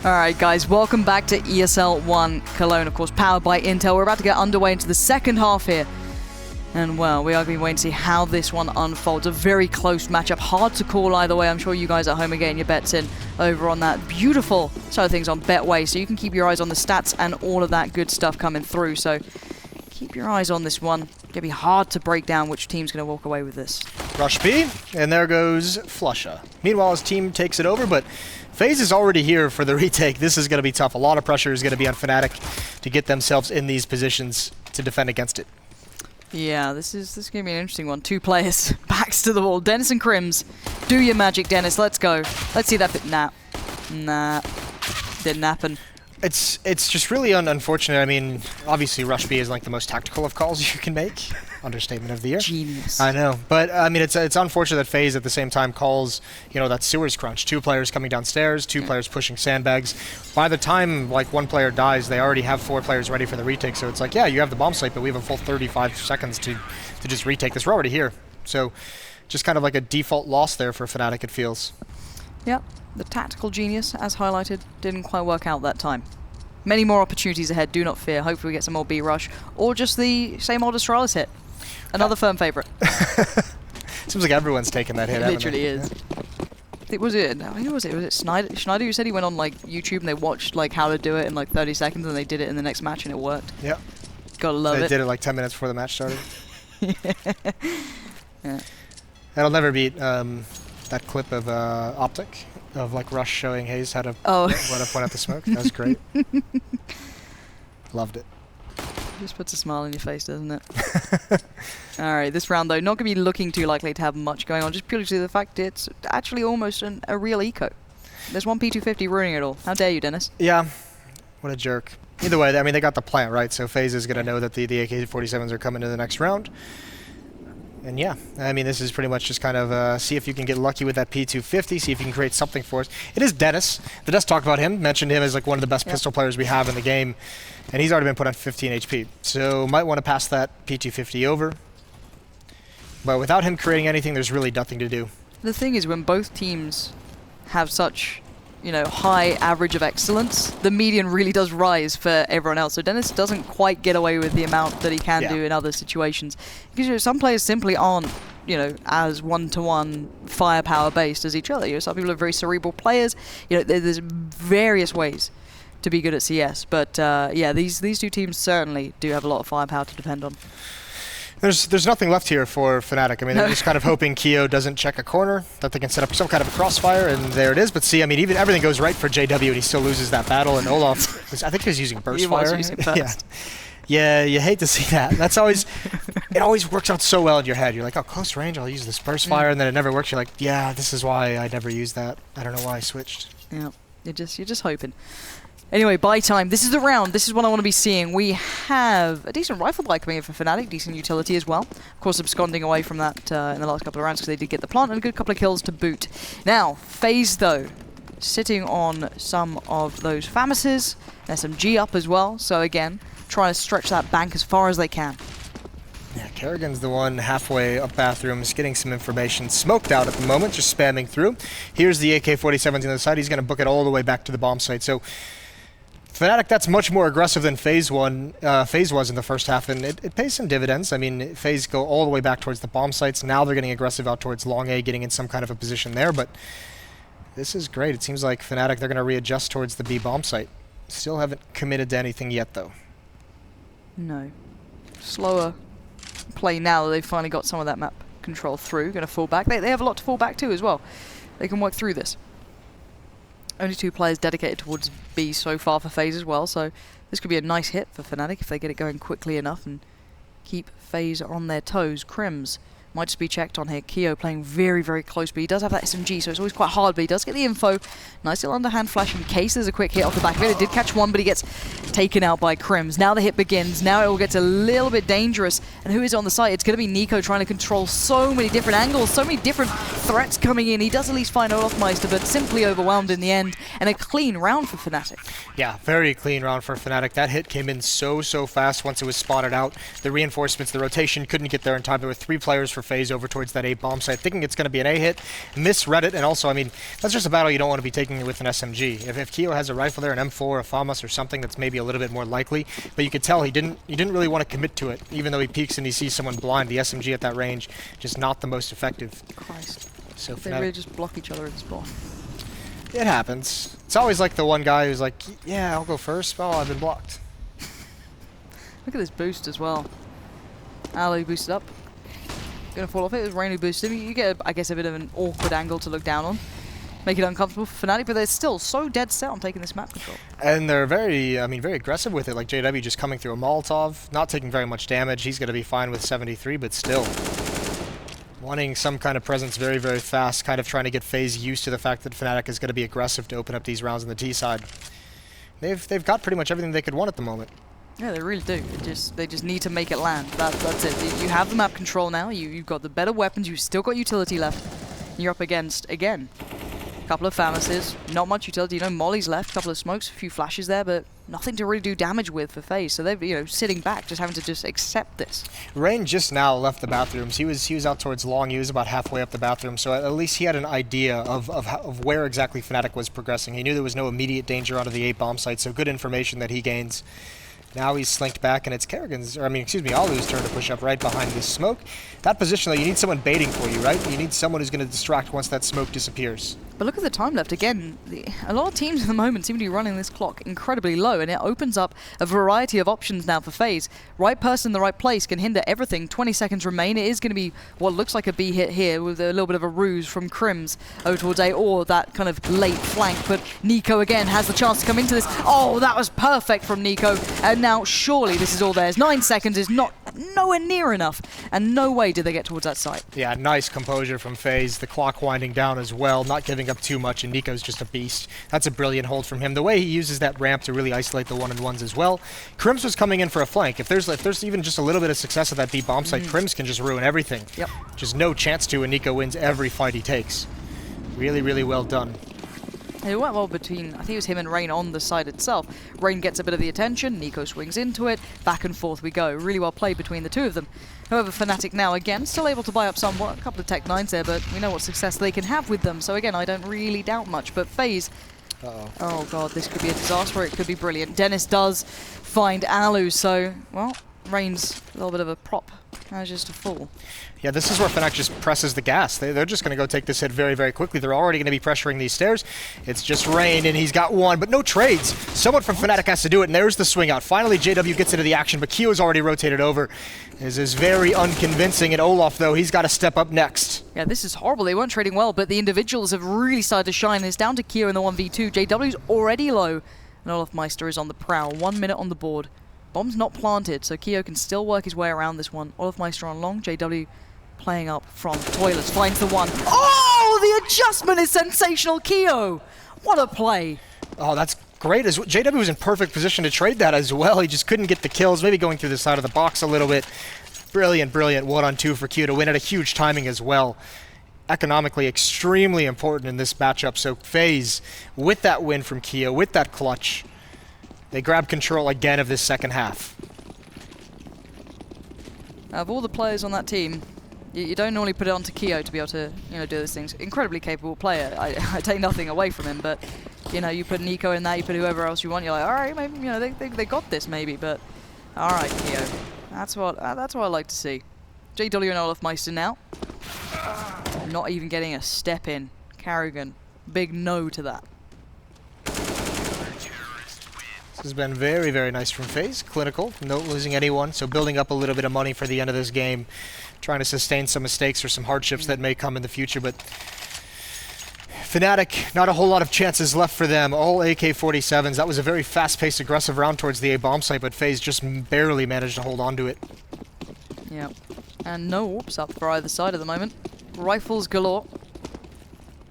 Alright guys, welcome back to ESL One Cologne, of course powered by Intel. We're about to get underway into the second half here. And well, we are going to wait and see how this one unfolds. A very close matchup, hard to call either way. I'm sure you guys at home are getting your bets in over on that beautiful side of things on Betway, so you can keep your eyes on the stats and all of that good stuff coming through. So keep your eyes on this one. It's going to be hard to break down which team's going to walk away with this. Rush B, and there goes Flusha. Meanwhile, his team takes it over, but Faze is already here for the retake. This is going to be tough. A lot of pressure is going to be on fnatic to get themselves in these positions to defend against it. Yeah, this is going to be an interesting one. Two players, backs to the wall. Dennis and Crims, do your magic, Dennis. Let's go. Let's see that fit. Nah, didn't happen. It's just really unfortunate. I mean, obviously Rush B is like the most tactical of calls you can make. Understatement of the year. Genius. I know, but I mean, it's unfortunate that Faze at the same time calls, you know, that sewers crunch. Two players coming downstairs, two players pushing sandbags. By the time like one player dies, they already have 4 players ready for the retake. So it's like, yeah, you have the bomb site, but we have a full 35 seconds to just retake this. We're already here, so just kind of like a default loss there for fnatic. It feels. Yep, the tactical genius, as highlighted, didn't quite work out that time. Many more opportunities ahead. Do not fear. Hopefully, we get some more B rush or just the same old Astralis hit. Another firm favorite. Seems like everyone's taken that hit. It literally is. Yeah. Was it Schneider who said he went on like YouTube and they watched like how to do it in like 30 seconds and they did it in the next match and it worked. Yep. Gotta love it. They did it like 10 minutes before the match started. Yeah. That'll never beat that clip of Optic of like Rush showing Hayes how to point out the smoke. That was great. Loved it. Just puts a smile on your face, doesn't it? Alright, this round though, not going to be looking too likely to have much going on, just purely due to the fact it's actually almost a real eco. There's one P250 ruining it all. How dare you, Dennis? Yeah, what a jerk. Either way, I mean, they got the plant right, so FaZe is going to know that the AK-47s are coming to the next round. And yeah, I mean, this is pretty much just kind of see if you can get lucky with that P250, see if you can create something for us. It is Dennis. The Dust talked about him, mentioned him as like one of the best pistol players we have in the game, and he's already been put on 15 HP. So might want to pass that P250 over. But without him creating anything, there's really nothing to do. The thing is, when both teams have such, you know, high average of excellence, the median really does rise for everyone else. So Dennis doesn't quite get away with the amount that he can do in other situations. Because, you know, some players simply aren't, you know, as one-to-one firepower based as each other. You know, some people are very cerebral players. You know, there's various ways to be good at CS. But yeah, these two teams certainly do have a lot of firepower to depend on. There's nothing left here for fnatic. I mean, they're just kind of hoping Keo doesn't check a corner, that they can set up some kind of a crossfire, and there it is. But see, I mean, even everything goes right for JW, and he still loses that battle. And Olaf, I think he was using burst fire. He was using burst. Yeah, you hate to see that. That's always, it always works out so well in your head. You're like, oh, close range, I'll use this burst fire, and then it never works. You're like, yeah, this is why I never used that. I don't know why I switched. Yeah, you're just hoping. Anyway, buy time. This is the round. This is what I want to be seeing. We have a decent rifle buy coming in for fnatic, decent utility as well. Of course, absconding away from that in the last couple of rounds because they did get the plant and a good couple of kills to boot. Now, FaZe though, sitting on some of those FAMASes, SMG up as well. So again, trying to stretch that bank as far as they can. Yeah, Kerrigan's the one halfway up bathrooms, getting some information. Smoked out at the moment, just spamming through. Here's the AK-47 on the other side. He's going to book it all the way back to the bomb site. So fnatic, that's much more aggressive than FaZe was in the first half, and it pays some dividends. I mean, FaZe go all the way back towards the bomb sites. Now they're getting aggressive out towards long A, getting in some kind of a position there, but this is great. It seems like fnatic, they're going to readjust towards the B bomb site. Still haven't committed to anything yet, though. No. Slower play now that they've finally got some of that map control through. Going to fall back. They have a lot to fall back to as well. They can work through this. Only 2 players dedicated towards B so far for FaZe as well, so this could be a nice hit for fnatic if they get it going quickly enough and keep FaZe on their toes. Crims might just be checked on here. Keo playing very, very close, but he does have that SMG, so it's always quite hard, but he does get the info. Nice little underhand flash in case there's a quick hit off the back of it. It did catch one, but he gets taken out by Crims. Now the hit begins. Now it all gets a little bit dangerous. And who is on the site? It's going to be Nico trying to control so many different angles, so many different threats coming in. He does at least find Olafmeister, but simply overwhelmed in the end. And a clean round for fnatic. Yeah, very clean round for fnatic. That hit came in so fast once it was spotted out. The reinforcements, the rotation couldn't get there in time. There were 3 players for Faze over towards that A bomb site, thinking it's going to be an A hit, misread it, and also, I mean, that's just a battle you don't want to be taking with an SMG. If Keo has a rifle there, an M4, a FAMAS, or something, that's maybe a little bit more likely, but you could tell he didn't really want to commit to it, even though he peeks and he sees someone blind. The SMG at that range, just not the most effective. Christ. So they really just block each other in spawn. It happens. It's always like the one guy who's like, yeah, I'll go first. Oh, I've been blocked. Look at this boost as well. Ali boosted up. Gonna fall off it. It was Rain who boosted him. You get, I guess, a bit of an awkward angle to look down on. Make it uncomfortable for Fnatic, but they're still so dead set on taking this map control. And they're very aggressive with it. Like JW just coming through a Molotov, not taking very much damage. He's going to be fine with 73, but still wanting some kind of presence very, very fast, kind of trying to get FaZe used to the fact that Fnatic is going to be aggressive to open up these rounds on the T side. They've got pretty much everything they could want at the moment. Yeah, they really do. They just need to make it land. That's it. You have the map control now. You've got the better weapons. You've still got utility left. You're up against, again, a couple of FAMASes. Not much utility. You know, Molly's left. A couple of smokes. A few flashes there, but nothing to really do damage with for FaZe. So they're, you know, sitting back, just having to just accept this. Rain just now left the bathrooms. He was out towards long. He was about halfway up the bathroom. So at least he had an idea of where exactly Fnatic was progressing. He knew there was no immediate danger onto the A bomb site. So good information that he gains. Now he's slinked back, and it's Alu's turn to push up right behind this smoke. That position, though, you need someone baiting for you, right? You need someone who's going to distract once that smoke disappears. But look at the time left. Again, a lot of teams at the moment seem to be running this clock incredibly low, and it opens up a variety of options now for FaZe. Right person in the right place can hinder everything. 20 seconds remain. It is going to be what looks like a B hit here with a little bit of a ruse from Crims over towards A, or that kind of late flank. But Nico, again, has the chance to come into this. Oh, that was perfect from Nico. And now, surely this is all theirs. 9 seconds is nowhere near enough, and no way did they get towards that site. Yeah, nice composure from FaZe. The clock winding down as well, not giving up too much, and Nico's just a beast. That's a brilliant hold from him. The way he uses that ramp to really isolate the one-on-ones as well. Crims was coming in for a flank. If there's even just a little bit of success at that B bomb site, Crims can just ruin everything. Yep. Just no chance to, and Nico wins every fight he takes. Really, really well done. It went well between, I think it was him and Rain on the side itself. Rain gets a bit of the attention, Nico swings into it, back and forth we go. Really well played between the two of them. However, Fnatic now, again, still able to buy up somewhat, a couple of Tech 9s there, but we know what success they can have with them. So again, I don't really doubt much, but FaZe, oh god, this could be a disaster, it could be brilliant. Dennis does find Alu, so, well, Rain's a little bit of a prop, manages to fall. Yeah, this is where Fnatic just presses the gas. They're just going to go take this hit very, very quickly. They're already going to be pressuring these stairs. It's just Rain, and he's got one, but no trades. Someone from Fnatic has to do it, and there's the swing out. Finally, JW gets into the action, but Keo's already rotated over. This is very unconvincing, and Olaf, though, he's got to step up next. Yeah, this is horrible. They weren't trading well, but the individuals have really started to shine. It's down to Keo in the 1v2. JW's already low, and Olaf Meister is on the prowl. 1 minute on the board. Bomb's not planted, so Keo can still work his way around this one. Olaf Meister on long, JW playing up from Toilets, finds the one. Oh, the adjustment is sensational, Keo! What a play. Oh, that's great. JW was in perfect position to trade that as well. He just couldn't get the kills, maybe going through the side of the box a little bit. Brilliant, brilliant 1-on-2 for Keo to win at a huge timing as well. Economically extremely important in this matchup, so FaZe, with that win from Keo, with that clutch, they grab control again of this second half. Of all the players on that team, you don't normally put it onto Keo to be able to, you know, do those things. Incredibly capable player. I take nothing away from him, but you know, you put Nico in that, you put whoever else you want. You're like, all right, maybe, you know, they got this maybe, but all right, Keo. That's what I like to see. JW and Olaf Meister now. Not even getting a step in. Carrigan, big no to that. This has been very, very nice from FaZe. Clinical, not losing anyone, so building up a little bit of money for the end of this game. Trying to sustain some mistakes or some hardships that may come in the future, but Fnatic, not a whole lot of chances left for them. All AK-47s. That was a very fast-paced, aggressive round towards the A bomb site, but FaZe just barely managed to hold on to it. Yeah, and no warps up for either side at the moment. Rifles galore.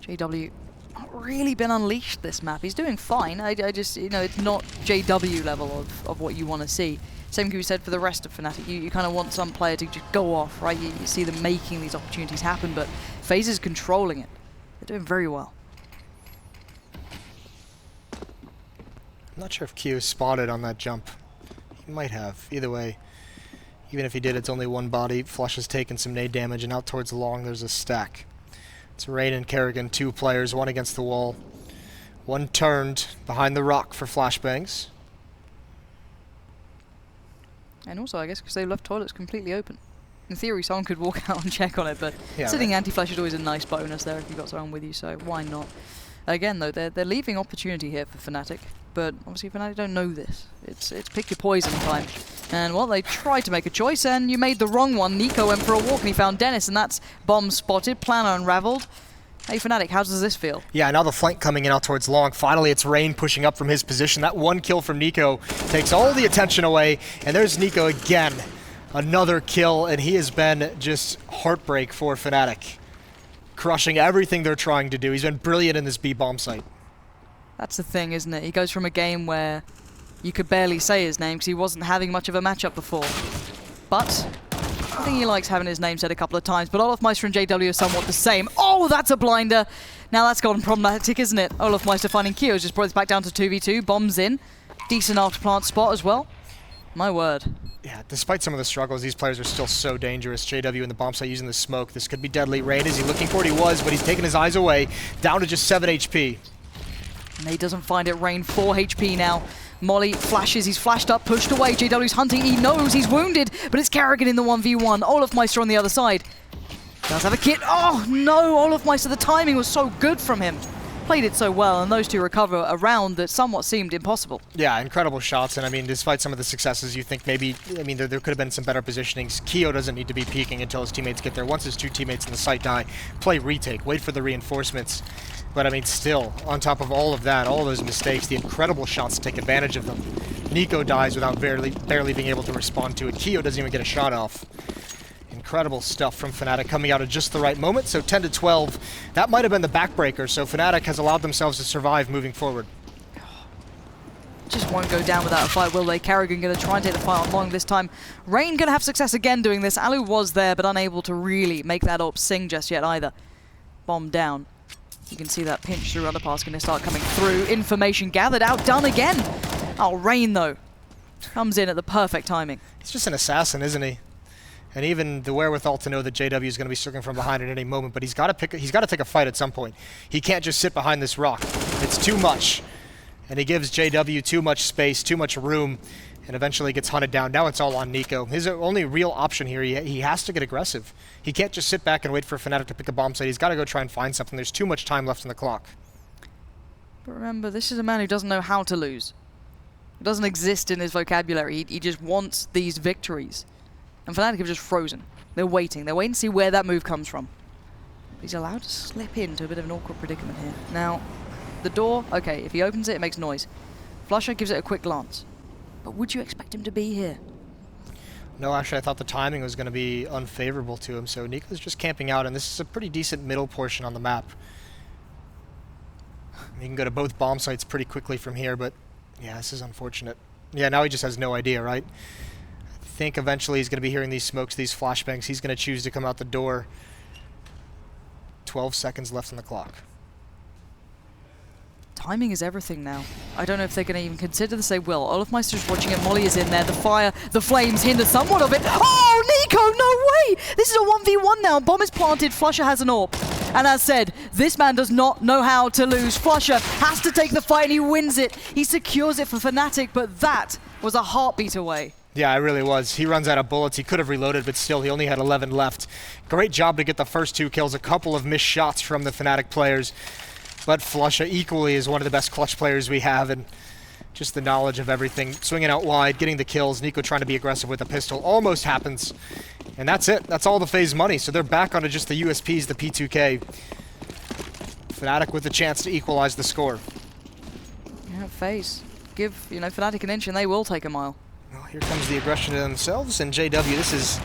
JW not really been unleashed this map. He's doing fine. I just, you know, it's not JW level of what you want to see. Same can be said for the rest of Fnatic. You kind of want some player to just go off, right? You see them making these opportunities happen, but FaZe is controlling it. They're doing very well. I'm not sure if Q spotted on that jump. He might have. Either way, Even if he did, it's only one body. Flush has taken some nade damage, and out towards long, there's a stack. It's Rain and Kerrigan, 2 players, one against the wall. One turned behind the rock for flashbangs. And also, I guess, because they left toilets completely open. In theory, someone could walk out and check on it, but Yeah, sitting right. anti-flash is always a nice bonus there if you've got someone with you, so why not? Again, though, they're leaving opportunity here for Fnatic, but obviously Fnatic don't know this. It's pick your poison time. And, well, they tried to make a choice, and you made the wrong one. Nico went for a walk, and he found Dennis, and that's bomb spotted, plan unraveled. Hey, Fnatic, how does this feel? Yeah, now the flank coming in out towards long. Finally, it's Rain pushing up from his position. That one kill from Nico takes all the attention away, and there's Nico again. Another kill, and he has been just heartbreak for Fnatic. Crushing everything they're trying to do. He's been brilliant in this B-bomb site. That's the thing, isn't it? He goes from a game where you could barely say his name because he wasn't having much of a matchup before. But I think he likes having his name said a couple of times. But Olofmeister and JW are somewhat the same. Oh, that's a blinder. Now that's gotten problematic, isn't it? Olofmeister finding Kyo's just brought this back down to 2v2. Bombs in. Decent after plant spot as well. My word. Yeah, despite some of the struggles, these players are still so dangerous. JW in the bomb site using the smoke. This could be deadly. Rain, is he looking for it? He was, but he's taken his eyes away. Down to just 7 HP. And he doesn't find it. Rain 4 HP now. Molly flashes, he's flashed up, pushed away. JW's hunting, he knows he's wounded, but it's Kerrigan in the 1v1. Olofmeister on the other side. Does have a kit. Oh no, Olofmeister, the timing was so good from him. Played it so well, and those two recover a round that somewhat seemed impossible. Yeah, incredible shots, and I mean, despite some of the successes, you think maybe, I mean, there could have been some better positionings. Kyo doesn't need to be peeking until his teammates get there. Once his 2 teammates in the site die, play retake, wait for the reinforcements. But I mean, still, on top of all of that, all those mistakes, the incredible shots to take advantage of them. Nico dies without barely being able to respond to it. Kyo doesn't even get a shot off. Incredible stuff from Fnatic coming out at just the right moment. So 10 to 12, that might have been the backbreaker. So Fnatic has allowed themselves to survive moving forward. Just won't go down without a fight, will they? Kerrigan going to try and take the fight on long this time. Rain going to have success again doing this. Alu was there, but unable to really make that AWP sing just yet either. Bomb down. You can see that pinch through Underpass going to start coming through. Information gathered, outdone again. Oh, Rain, though, comes in at the perfect timing. He's just an assassin, isn't he? And even the wherewithal to know that JW is going to be circling from behind at any moment, but he's got to take a fight at some point. He can't just sit behind this rock. It's too much. And he gives JW too much space, too much room, and eventually gets hunted down. Now it's all on Nico. His only real option here, he has to get aggressive. He can't just sit back and wait for Fnatic to pick a bomb site. He's got to go try and find something. There's too much time left on the clock. But remember, this is a man who doesn't know how to lose. It doesn't exist in his vocabulary. He just wants these victories. And Fnatic have just frozen. They're waiting. They're waiting to see where that move comes from. He's allowed to slip into a bit of an awkward predicament here. Now, the door, okay, if he opens it, it makes noise. Flusher gives it a quick glance. But would you expect him to be here? No, actually, I thought the timing was going to be unfavorable to him, so Nico's just camping out, and this is a pretty decent middle portion on the map. He can go to both bomb sites pretty quickly from here, but yeah, this is unfortunate. Yeah, now he just has no idea, right? I think eventually he's going to be hearing these smokes, these flashbangs. He's going to choose to come out the door. 12 seconds left on the clock. Timing is everything now. I don't know if they're going to even consider this. They will. Olofmeister's watching it. Molly is in there. The fire, the flames hinder somewhat of it. Oh, Nico, no way! This is a 1v1 now. Bomb is planted. Flusher has an AWP. And as said, this man does not know how to lose. Flusher has to take the fight and he wins it. He secures it for Fnatic, but that was a heartbeat away. Yeah, it really was. He runs out of bullets. He could have reloaded, but still, he only had 11 left. Great job to get the first 2 kills. A couple of missed shots from the Fnatic players. But Flusher equally is one of the best clutch players we have, and just the knowledge of everything. Swinging out wide, getting the kills. Nico trying to be aggressive with a pistol. Almost happens. And that's it. That's all the Faze money. So they're back onto just the USPs, the P2K. Fnatic with the chance to equalize the score. Yeah, Faze. Give, Fnatic an inch and they will take a mile. Well, here comes the aggression to themselves, and JW, this is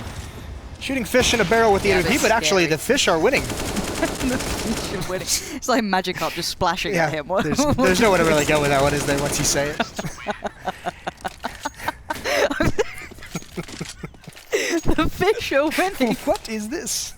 shooting fish in a barrel with the MVP, but actually the fish are winning. The fish are winning. It's like Magikarp just splashing at him. There's nowhere to really go with that one, is there, once you say it? The fish are winning. What is this?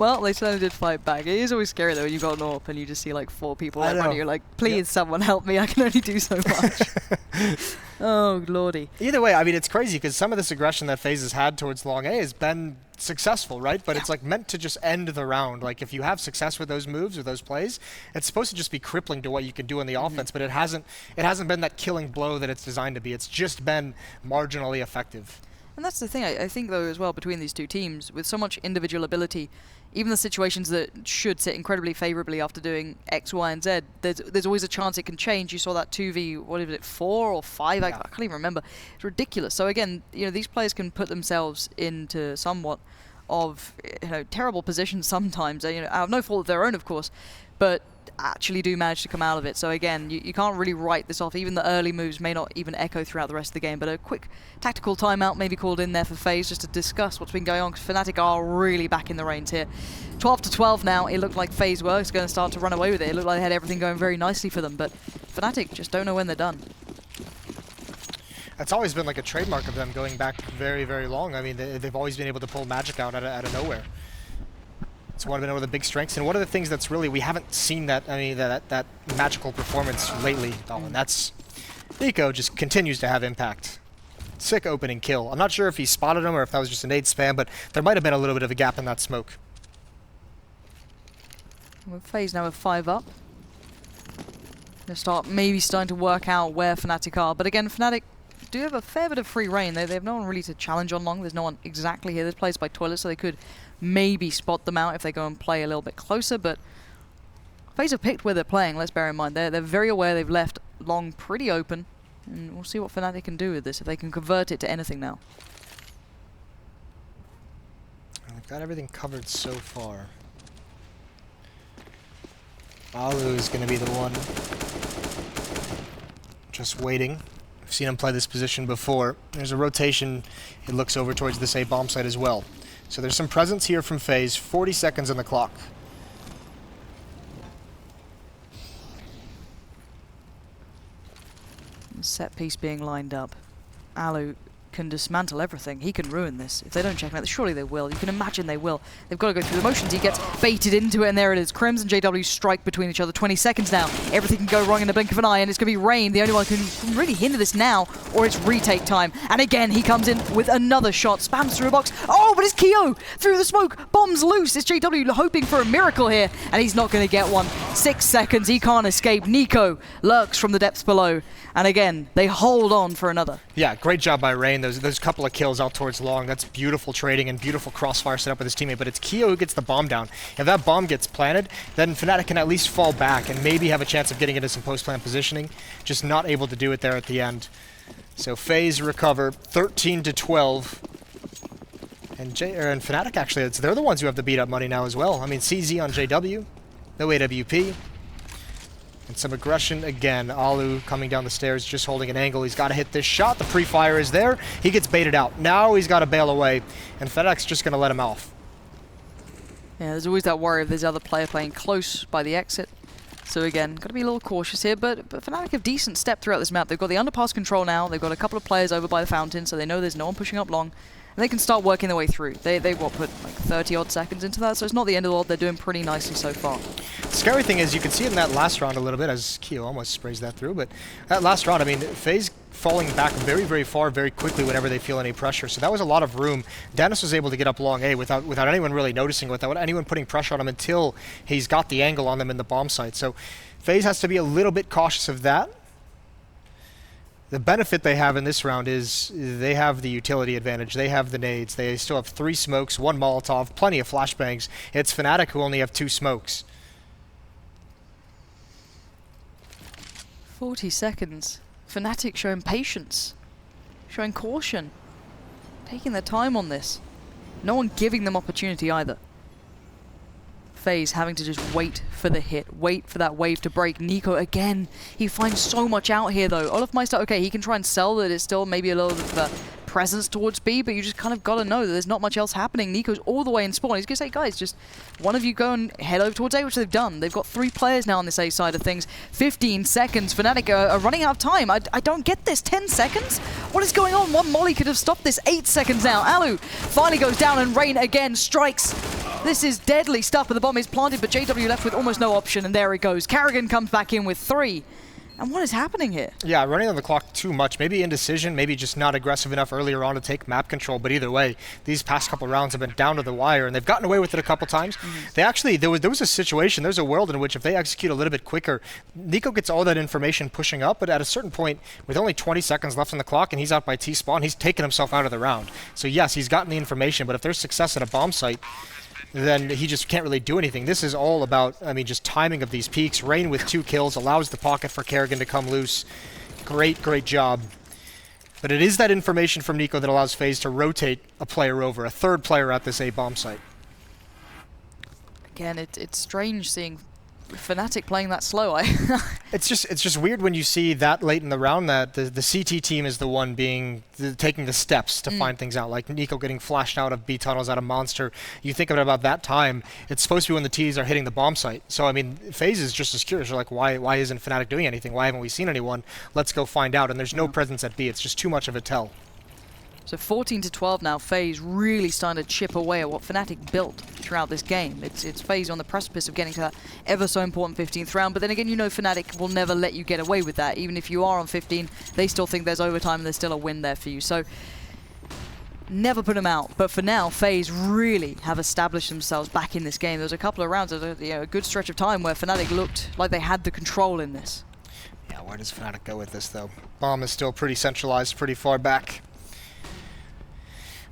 Well, they certainly did fight back. It is always scary though when you got an AWP and you just see like 4 people right in front of you. You're like, please, someone help me. I can only do so much. Oh, lordy. Either way, I mean, it's crazy because some of this aggression that FaZe has had towards long A has been successful, right? But it's like meant to just end the round. Like if you have success with those moves or those plays, it's supposed to just be crippling to what you can do on the offense. But it hasn't been that killing blow that it's designed to be. It's just been marginally effective. And that's the thing, I think, though, as well, between these two teams, with so much individual ability, even the situations that should sit incredibly favorably after doing X, Y, and Z, there's always a chance it can change. You saw that 2v, what is it, 4 or 5? I can't even remember. It's ridiculous. So again, you know, these players can put themselves into somewhat of, you know, terrible positions sometimes, you know, out of no fault of their own, of course, but actually do manage to come out of it. So again, you can't really write this off. Even the early moves may not even echo throughout the rest of the game, but a quick tactical timeout may be called in there for FaZe just to discuss what's been going on, because fnatic are really back in the reins here. 12-12 now. It looked like FaZe were going to start to run away with it. It looked like they had everything going very nicely for them, but fnatic just don't know when they're done. That's always been like a trademark of them going back very, very long. I mean, they've always been able to pull magic out out of nowhere. It's one of the big strengths, and one of the things that's really, we haven't seen that, I mean, that magical performance lately, Dalton. That's, NiKo just continues to have impact. Sick opening kill. I'm not sure if he spotted him or if that was just a nade spam, but there might have been a little bit of a gap in that smoke. With FaZe now with 5 up. They'll start maybe starting to work out where fnatic are, but again, fnatic do have a fair bit of free reign. They have no one really to challenge on long. There's no one exactly here. This plays by toilet, so they could maybe spot them out if they go and play a little bit closer, but FaZe have picked where they're playing, let's bear in mind. They're very aware they've left long pretty open, and we'll see what fnatic can do with this, if they can convert it to anything now. They've got everything covered so far. Alu is going to be the one just waiting. I've seen him play this position before. There's a rotation. It looks over towards this A bomb site as well. So there's some presence here from FaZe. 40 seconds on the clock. Set piece being lined up. Alu can dismantle everything. He can ruin this. If they don't check him out, surely they will. You can imagine they will. They've got to go through the motions. He gets baited into it, and there it is. Crims and JW strike between each other. 20 seconds now. Everything can go wrong in the blink of an eye, and it's going to be Rain, the only one who can really hinder this now, or it's retake time. And again, he comes in with another shot. Spams through a box. Oh, but it's Keo through the smoke. Bombs loose. It's JW hoping for a miracle here, and he's not going to get one. 6 seconds. He can't escape. NiKo lurks from the depths below. And again, they hold on for another. Yeah, great job by Rain. Those couple of kills out towards long. That's beautiful trading and beautiful crossfire set up with his teammate. But it's Keo who gets the bomb down. If that bomb gets planted, then fnatic can at least fall back and maybe have a chance of getting into some post-plant positioning. Just not able to do it there at the end. So FaZe recover 13-12. And fnatic actually, they're the ones who have the beat up money now as well. I mean, CZ on JW, no AWP. And some aggression again. Alu coming down the stairs, just holding an angle. He's got to hit this shot. The pre-fire is there. He gets baited out. Now he's got to bail away, and fnatic's just going to let him off. Yeah, there's always that worry if there's other player playing close by the exit. So again, got to be a little cautious here, but fnatic have decent step throughout this map. They've got the underpass control now. They've got a couple of players over by the fountain, so they know there's no one pushing up long. And they can start working their way through. They what, put like 30-odd seconds into that, so it's not the end of the world. They're doing pretty nicely so far. The scary thing is you can see it in that last round a little bit, as Keo almost sprays that through, but that last round, I mean, FaZe falling back very, very far very quickly whenever they feel any pressure, so that was a lot of room. Dennis was able to get up long A without anyone really noticing, without anyone putting pressure on him until he's got the angle on them in the bomb site. So FaZe has to be a little bit cautious of that. The benefit they have in this round is they have the utility advantage. They have the nades. They still have 3 smokes, 1 Molotov, plenty of flashbangs. It's fnatic who only have 2 smokes. 40 seconds. fnatic showing patience, showing caution, taking their time on this. No one giving them opportunity either. FaZe having to just wait for the hit, wait for that wave to break. NiKo again, he finds so much out here though. Olofmeister, okay, he can try and sell that it's still maybe a little bit of presence towards B, but you just kind of got to know that there's not much else happening. NiKo's all the way in spawn. He's going to say, guys, just one of you go and head over towards A, which they've done. They've got 3 players now on this A side of things. 15 seconds. fnatic are running out of time. I don't get this. 10 seconds? What is going on? One molly could have stopped this. 8 seconds now. Alu finally goes down, and Rain again strikes This is deadly stuff, but the bomb is planted, but JW left with almost no option, and there it goes. karrigan comes back in with 3. And what is happening here? Yeah, running on the clock too much. Maybe indecision, maybe just not aggressive enough earlier on to take map control. But either way, these past couple rounds have been down to the wire, and they've gotten away with it a couple times. They actually, there was a situation, there's a world in which if they execute a little bit quicker, NiKo gets all that information pushing up, but at a certain point, with only 20 seconds left on the clock and he's out by T-spawn, he's taken himself out of the round. So yes, he's gotten the information, but if there's success at a bomb site, then he just can't really do anything. This is all about, I mean, just timing of these peaks. Rain with 2 kills allows the pocket for karrigan to come loose. Great, great job. But it is that information from NiKo that allows Faze to rotate a player over, a third player at this A bomb site. Again, it's strange seeing fnatic playing that slow. It's just weird when you see that late in the round that the CT team is the one taking the steps to find things out. Like NiKo getting flashed out of B tunnels out of Monster. You think of it about that time, it's supposed to be when the Ts are hitting the bomb site. So I mean, FaZe is just as curious. They're like, why isn't fnatic doing anything? Why haven't we seen anyone? Let's go find out. And there's no presence at B. It's just too much of a tell. So 14-12 now, FaZe really starting to chip away at what fnatic built throughout this game. It's FaZe on the precipice of getting to that ever so important 15th round, but then again, you know fnatic will never let you get away with that. Even if you are on 15, they still think there's overtime and there's still a win there for you. So never put them out, but for now, FaZe really have established themselves back in this game. There was a couple of rounds, a good stretch of time where fnatic looked like they had the control in this. Yeah, where does fnatic go with this though? Bomb is still pretty centralized, pretty far back.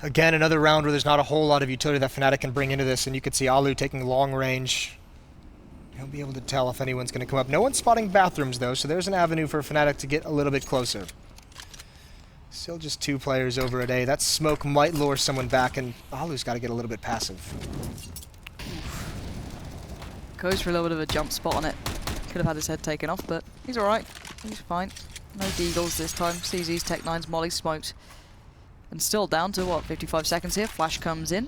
Again, another round where there's not a whole lot of utility that fnatic can bring into this, and you could see Alu taking long range. He'll be able to tell if anyone's going to come up. No one's spotting bathrooms, though, so there's an avenue for fnatic to get a little bit closer. Still just 2 players over at A. That smoke might lure someone back, and Alu's got to get a little bit passive. Goes for a little bit of a jump spot on it. Could have had his head taken off, but he's alright. He's fine. No deagles this time. CZ's Tech 9's Molly smoked. And still down to, what, 55 seconds here. Flash comes in.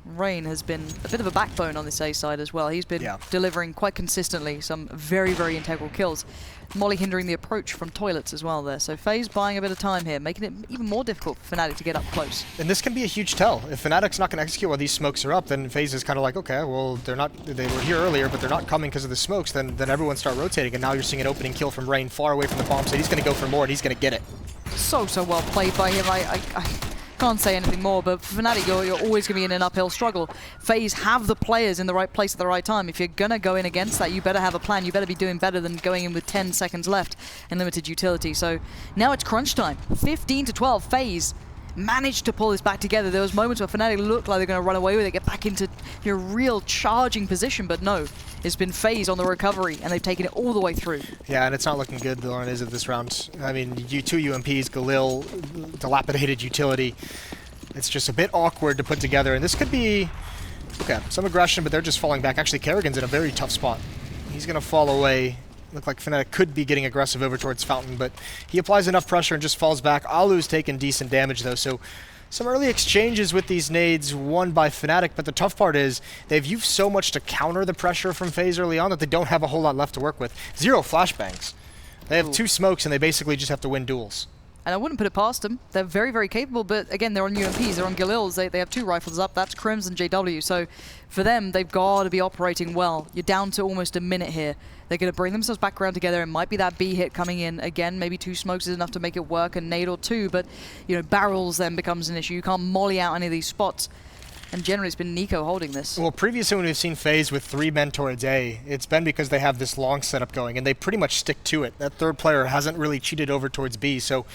Rain has been a bit of a backbone on this A side as well. He's been delivering quite consistently some very, very integral kills. Molly hindering the approach from toilets as well there. So FaZe buying a bit of time here, making it even more difficult for fnatic to get up close. And this can be a huge tell. If fnatic's not going to execute while these smokes are up, then FaZe is kind of like, okay, well, they were here earlier, but they're not coming because of the smokes. Then everyone start rotating, and now you're seeing an opening kill from Rain far away from the bomb, so he's going to go for more, and he's going to get it. So well played by him. I can't say anything more, but for fnatic, you're always going to be in an uphill struggle. FaZe have the players in the right place at the right time. If you're going to go in against that, you better have a plan. You better be doing better than going in with 10 seconds left and limited utility. So now it's crunch time. 15-12, FaZe managed to pull this back together. There was moments where fnatic looked like they're going to run away with it, get back into your real charging position, but no. It's been FaZe on the recovery, and they've taken it all the way through. Yeah, and it's not looking good, Lauren, is it, this round? I mean, 2 UMPs, Galil, dilapidated utility. It's just a bit awkward to put together, and this could be, okay, some aggression, but they're just falling back. Actually, karrigan's in a very tough spot. He's going to fall away. Look like fnatic could be getting aggressive over towards Fountain, but he applies enough pressure and just falls back. Alu's taken decent damage, though, so some early exchanges with these nades won by fnatic, but the tough part is they've used so much to counter the pressure from FaZe early on that they don't have a whole lot left to work with. 0 flashbangs. They have 2 smokes, and they basically just have to win duels. And I wouldn't put it past them. They're very, very capable, but again, they're on UMPs, they're on Galils. They have 2 rifles up. That's Crims and JW. So for them, they've got to be operating well. You're down to almost a minute here. They're going to bring themselves back around together. It might be that B hit coming in again. Maybe 2 smokes is enough to make it work, a nade or 2, but you know, barrels then becomes an issue. You can't molly out any of these spots. And generally, it's been NiKo holding this. Well, previously when we've seen FaZe with 3 men towards A, it's been because they have this long setup going, and they pretty much stick to it. That third player hasn't really cheated over towards B, so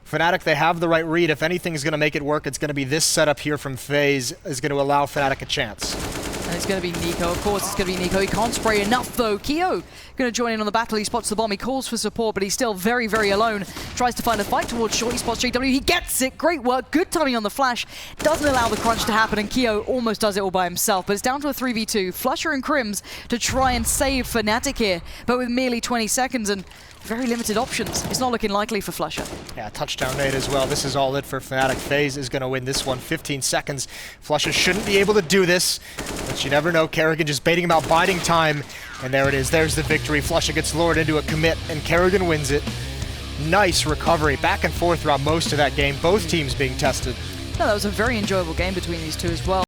fnatic, they have the right read. If anything is going to make it work, it's going to be this setup here from FaZe is going to allow fnatic a chance. And it's going to be NiKo. Of course, it's going to be NiKo. He can't spray enough, though. Keo going to join in on the battle. He spots the bomb. He calls for support, but he's still very, very alone. Tries to find a fight towards short. He spots JW. He gets it. Great work. Good timing on the flash. Doesn't allow the crunch to happen, and Keo almost does it all by himself. But it's down to a 3v2. flusha and Crims to try and save fnatic here, but with merely 20 seconds and very limited options. It's not looking likely for flusha. Yeah, touchdown nade as well. This is all it for fnatic. FaZe is going to win this one. 15 seconds. flusha shouldn't be able to do this, but you never know. karrigan just baiting him out, biding time. And there it is. There's the victory. flusha gets lured into a commit, and karrigan wins it. Nice recovery. Back and forth throughout most of that game. Both teams being tested. No, that was a very enjoyable game between these two as well.